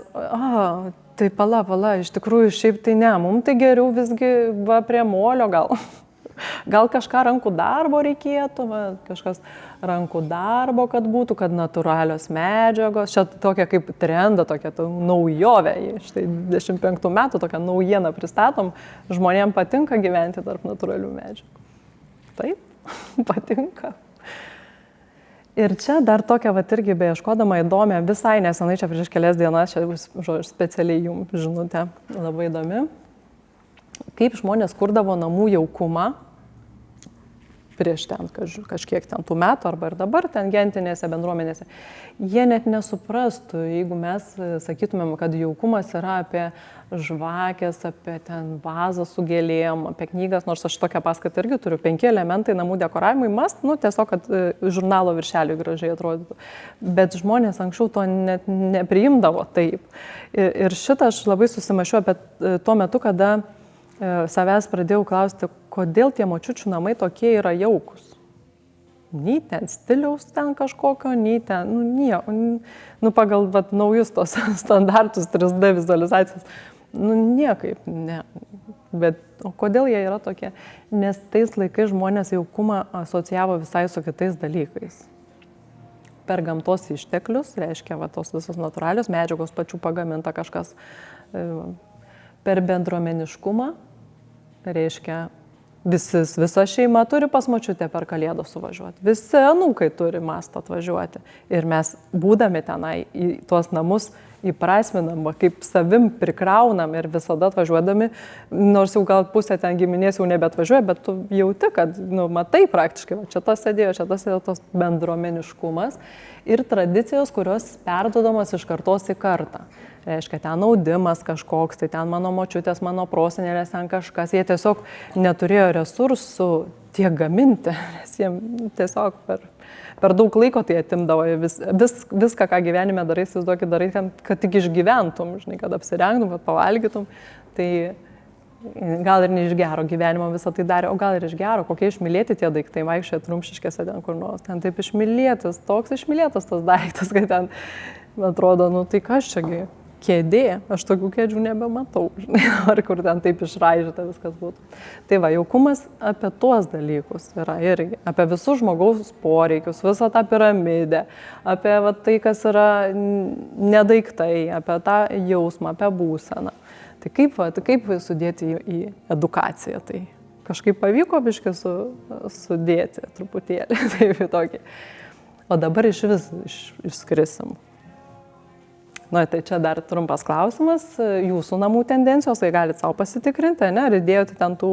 tai pala, iš tikrųjų šiaip tai ne, mums tai geriau visgi prie molio gal. Gal kažką rankų darbo reikėtų, kažkas rankų darbo, kad būtų, kad natūralios medžiagos. Čia tokia kaip trenda, tokia naujovė. Štai 25 metų tokią naujieną pristatom. Žmonėms patinka gyventi tarp natūralių medžiagų. Taip, patinka. Ir čia dar tokia irgi beieškodama įdomią, visai nesenai, čia prieš kelias dienas, čia specialiai jums žinutė, labai įdomi, kaip žmonės kurdavo namų jaukumą prieš ten kažkiek ten tų metų arba ir dabar ten gentinėse bendruomenėse. Jie net nesuprastų, jeigu mes sakytumėm, kad jaukumas yra apie žvakės, apie ten vazą su gėlėm, apie knygas, nors aš tokią paskaitą irgi turiu, 5 elementai namų dekoravimui, tiesiog, kad žurnalo viršeliui gražiai atrodytų. Bet žmonės anksčiau to net nepriimdavo taip. Ir šitą aš labai susimašiau apie tuo metu, kada savęs pradėjau klausti, kodėl tie močiučių namai tokie yra jaukus. Nei ten stiliaus ten kažkokio, nei ten, pagal naujus tos standartus 3D vizualizacijos, niekaip, ne. Bet kodėl jie yra tokie? Nes tais laikais žmonės jaukumą asocijavo visai su kitais dalykais. Per gamtos išteklius, reiškia, tos visos natūralios medžiagos pačių pagaminta kažkas, per bendruomeniškumą, reiškia, visa šeima turi pas močiutę per Kalėdas suvažiuoti. Visi anūkai turi mastą atvažiuoti. Ir mes, būdami tenai į tuos namus, įprasminam, kaip savim prikraunam ir visada atvažiuodami, nors jau gal pusė ten giminės jau nebeatvažiuoja, bet tu jauti, kad, matai praktiškai, čia tas sėdėjo tos bendruomeniškumas ir tradicijos, kurios perduodamos iš kartos į kartą. Reiškia, ten audimas kažkoks, tai ten mano močiutės, mano prosenelės, ten kažkas. Jie tiesiog neturėjo resursų tiek gaminti, nes jiems tiesiog per daug laiko tai atimdavo. Viską, ką gyvenime darai, įsivaizduokit, darai, kad tik išgyventum, žinai, kad apsirengtum, kad pavalgytum. Tai gal ir ne iš gero gyvenimo visą tai darė, o gal ir iš gero, kokie išmylėti tie daiktai, vaikščioje Trumšiškėse ten kur nors. Ten taip išmylėtas, toks išmylėtas tas daiktas, kad ten atrodo, tai kas čiagi? Kėdė, aš tokių kėdžių nebematau, žinai, ar kur ten taip išraižyta viskas būtų. Tai jaukumas apie tuos dalykus yra irgi, apie visus žmogaus poreikius, visą tą piramidę, apie tai, kas yra nedaiktai, apie tą jausmą, apie būseną. Tai kaip sudėti į edukaciją, tai kažkaip pavyko biškai sudėti truputėlį, taip į tokį. O dabar išskrisim. Tai čia dar trumpas klausimas, jūsų namų tendencijos, tai galite savo pasitikrinti, ne? Ar įdėjote ten tų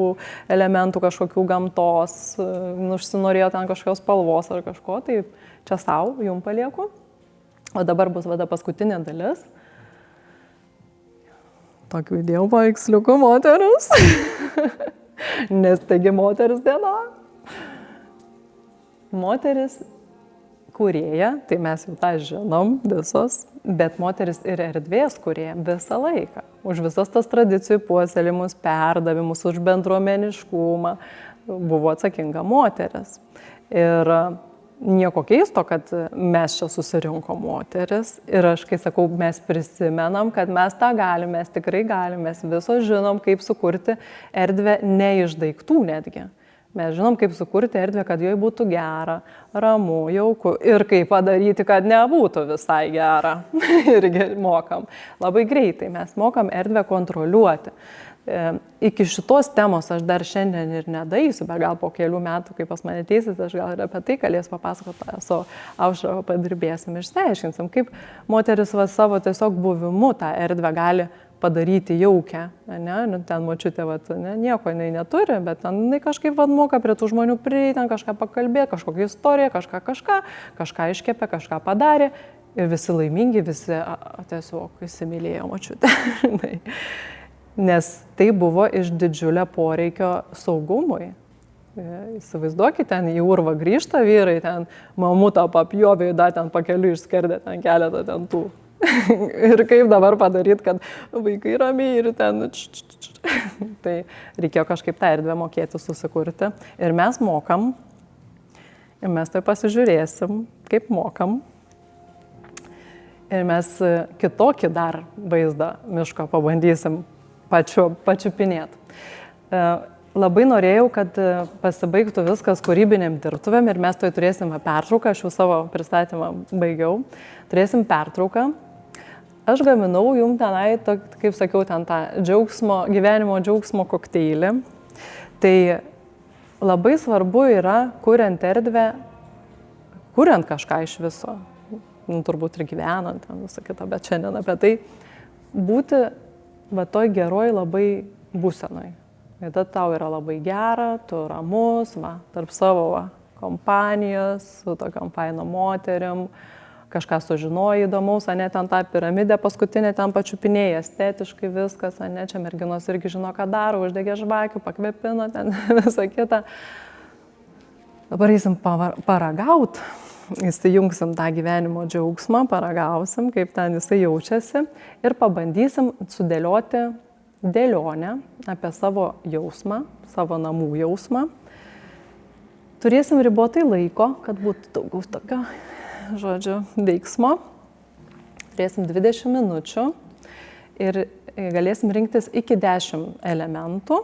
elementų kažkokių gamtos, užsinorėjo ten kažkokios spalvos ar kažko, tai čia savo, jum palieku. O dabar bus paskutinė dalis. Tokių įdėjau paveiksliukų moteris, nes taigi moteris diena. Moteris kūrėja, tai mes jau tą žinom visos, bet moteris ir erdvės kūrėja visą laiką. Už visas tas tradicijų puoselėjimus, perdavimus, už bendruomeniškumą buvo atsakinga moteris. Ir nieko keisto, kad mes čia susirinko moteris ir aš, kai sakau, mes prisimenam, kad mes tą galim, mes tikrai galim, mes visos žinom, kaip sukurti erdvę ne iš daiktų netgi. Mes žinom, kaip sukurti erdvę, kad joje būtų gera, ramu, jauku ir kaip padaryti, kad nebūtų visai gera. Irgi mokam. Labai greitai mes mokam erdvę kontroliuoti. Iki šitos temos aš dar šiandien ir nedaisiu, bet gal po kelių metų, kai pas mane ateisit, aš gal ir apie tai galės papasakoti, su Aušra padirbėsim ir išsiaiškinsim, kaip moteris savo tiesiog buvimu tą erdvę gali padaryti jaukę, ne? Ten močiutė nieko neturi, bet ten kažkaip moka prie tų žmonių prieiti, ten kažką pakalbėti, kažkokią istoriją, kažką iškepė, kažką padarė ir visi laimingi, visi tiesiog įsimylėjo močiutę. Nes tai buvo iš didžiulio poreikio saugumui. Įsivaizduokit, ten į urvą grįžta vyrai, ten mamutą papjovė, ten pakeliu išskerdė, ten keletą ten tų. Ir kaip dabar padaryti, kad vaikai ramiai ir ten... Tai reikėjo kažkaip tą erdvę mokėti susikurti. Ir mes mokam, ir mes tai pasižiūrėsim, kaip mokam. Ir mes kitokį dar vaizdą miško pabandysim pačiupinėti. labai norėjau, kad pasibaigtų viskas kūrybiniam dirbtuvėm ir mes toj turėsim pertrauką, aš jau savo pristatymą baigiau, turėsim pertrauką. Aš gaminau jums tenai, kaip sakiau, ten tą gyvenimo džiaugsmo kokteilį. Tai labai svarbu yra, kuriant erdvę, kuriant kažką iš viso, turbūt ir gyvenant, ten visą kitą, bet šiandien apie tai, būti va toj geroj labai būsenoj. Ir tada tau yra labai gera, tu ramus, tarp savo kompanijos, su tokiom fainom moterim, kažką sužinoji įdomaus, ane, ten tą piramidę paskutinę ten pačiupinėjai, estetiškai viskas, ane, čia merginos irgi žino, ką daro, uždegė žvakių, pakvepino ten visą kitą. Dabar eisim paragaut, įsijungsim tą gyvenimo džiaugsmą, paragausim, kaip ten jisai jaučiasi ir pabandysim sudėlioti dėlionę apie savo jausmą, savo namų jausmą. Turėsim ribotai laiko, kad būtų daugiau tokio, veiksmo. Turėsim 20 minučių ir galėsim rinktis iki 10 elementų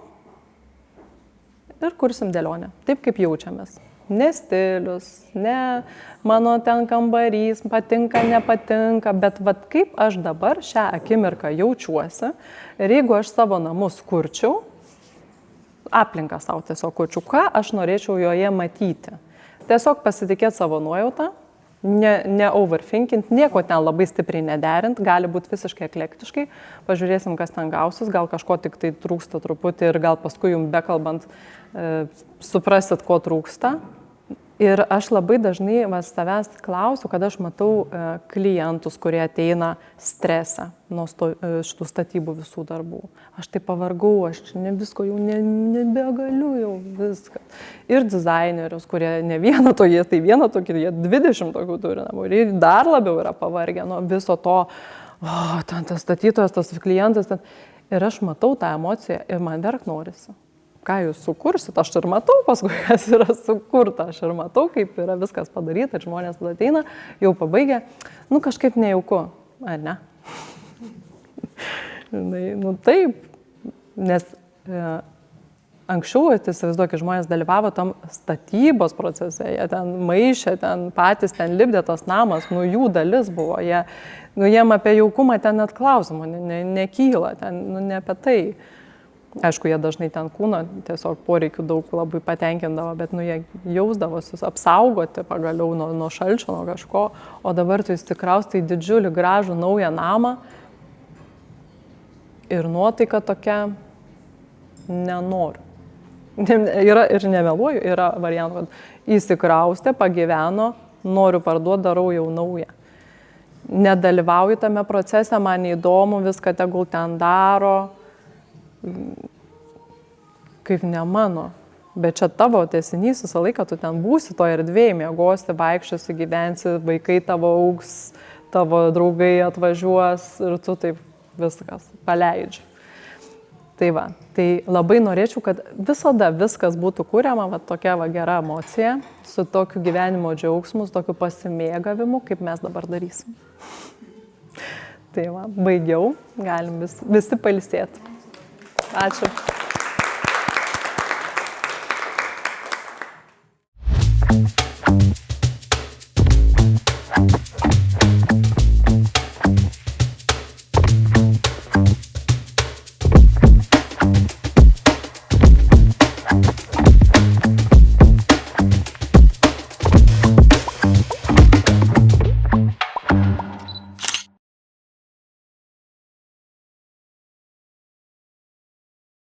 ir kursim dėlionę, taip kaip jaučiamės. Ne stilius, ne mano ten kambarys, patinka, nepatinka, bet vat kaip aš dabar šią akimirką jaučiuosi ir jeigu aš savo namus kurčiau, aplinką savo tiesiog kurčiau, ką aš norėčiau joje matyti. Tiesiog pasitikėti savo nuojautą, ne overthinkint, nieko ten labai stipriai nederint, gali būti visiškai eklektiškai, pažiūrėsim, kas ten gausis, gal kažko tik tai trūksta truputį ir gal paskui jums bekalbant suprasit, ko trūksta. Ir aš labai dažnai savęs klausiu, kad aš matau klientus, kurie ateina stresą nuo šitų statybų visų darbų. Aš tai pavargau, aš ne visko jau nebegaliu jau viską. Ir dizainerius, kurie ne vieną to, jie tai vieną tokį, jie 20 tokių turi namų. Ir dar labiau yra pavargę nuo viso to, ten tas statytojas, tas klientas. Ir aš matau tą emociją ir man verkt norisi. Ką jūs sukursit, aš ir matau paskui, kas yra sukurta, aš ir matau, kaip yra viskas padaryta, ir žmonės tada ateina, jau pabaigė, kažkaip nejauku, ar ne? Taip, nes anksčiau, įsivaizduokit, žmonės dalyvavo tam statybos procese, jie ten maišė, ten patys ten lipdė tas namas, jų dalis buvo, jiem apie jaukumą ten net klausimų nekyla, ten ne apie tai. Aišku, jie dažnai ten kūno tiesiog poreikių daug labai patenkindavo, bet jie jausdavosi apsaugoti pagaliau nuo šalčio, nuo kažko, o dabar tu įsikraustai didžiulį gražų naują namą ir nuotaika tokia nenoriu. Yra ir nemeluoju, yra variantų, kad įsikraustė, pagyveno, noriu parduoti, darau jau naują. Nedalyvauju tame procese, man neįdomu, viską tegul ten daro, kaip ne mano, bet čia tavo tęsinys, visą laiką tu ten būsi toje erdvėje, miegosi, vaikščiosi, gyvensi, vaikai tavo augs, tavo draugai atvažiuos ir tu taip viskas paleidži. Tai labai norėčiau, kad visada viskas būtų kuriama, tokia gera emocija, su tokiu gyvenimo džiaugsmu, su tokiu pasimėgavimu, kaip mes dabar darysim. Baigiau, galim visi pailsėti. Ačiū.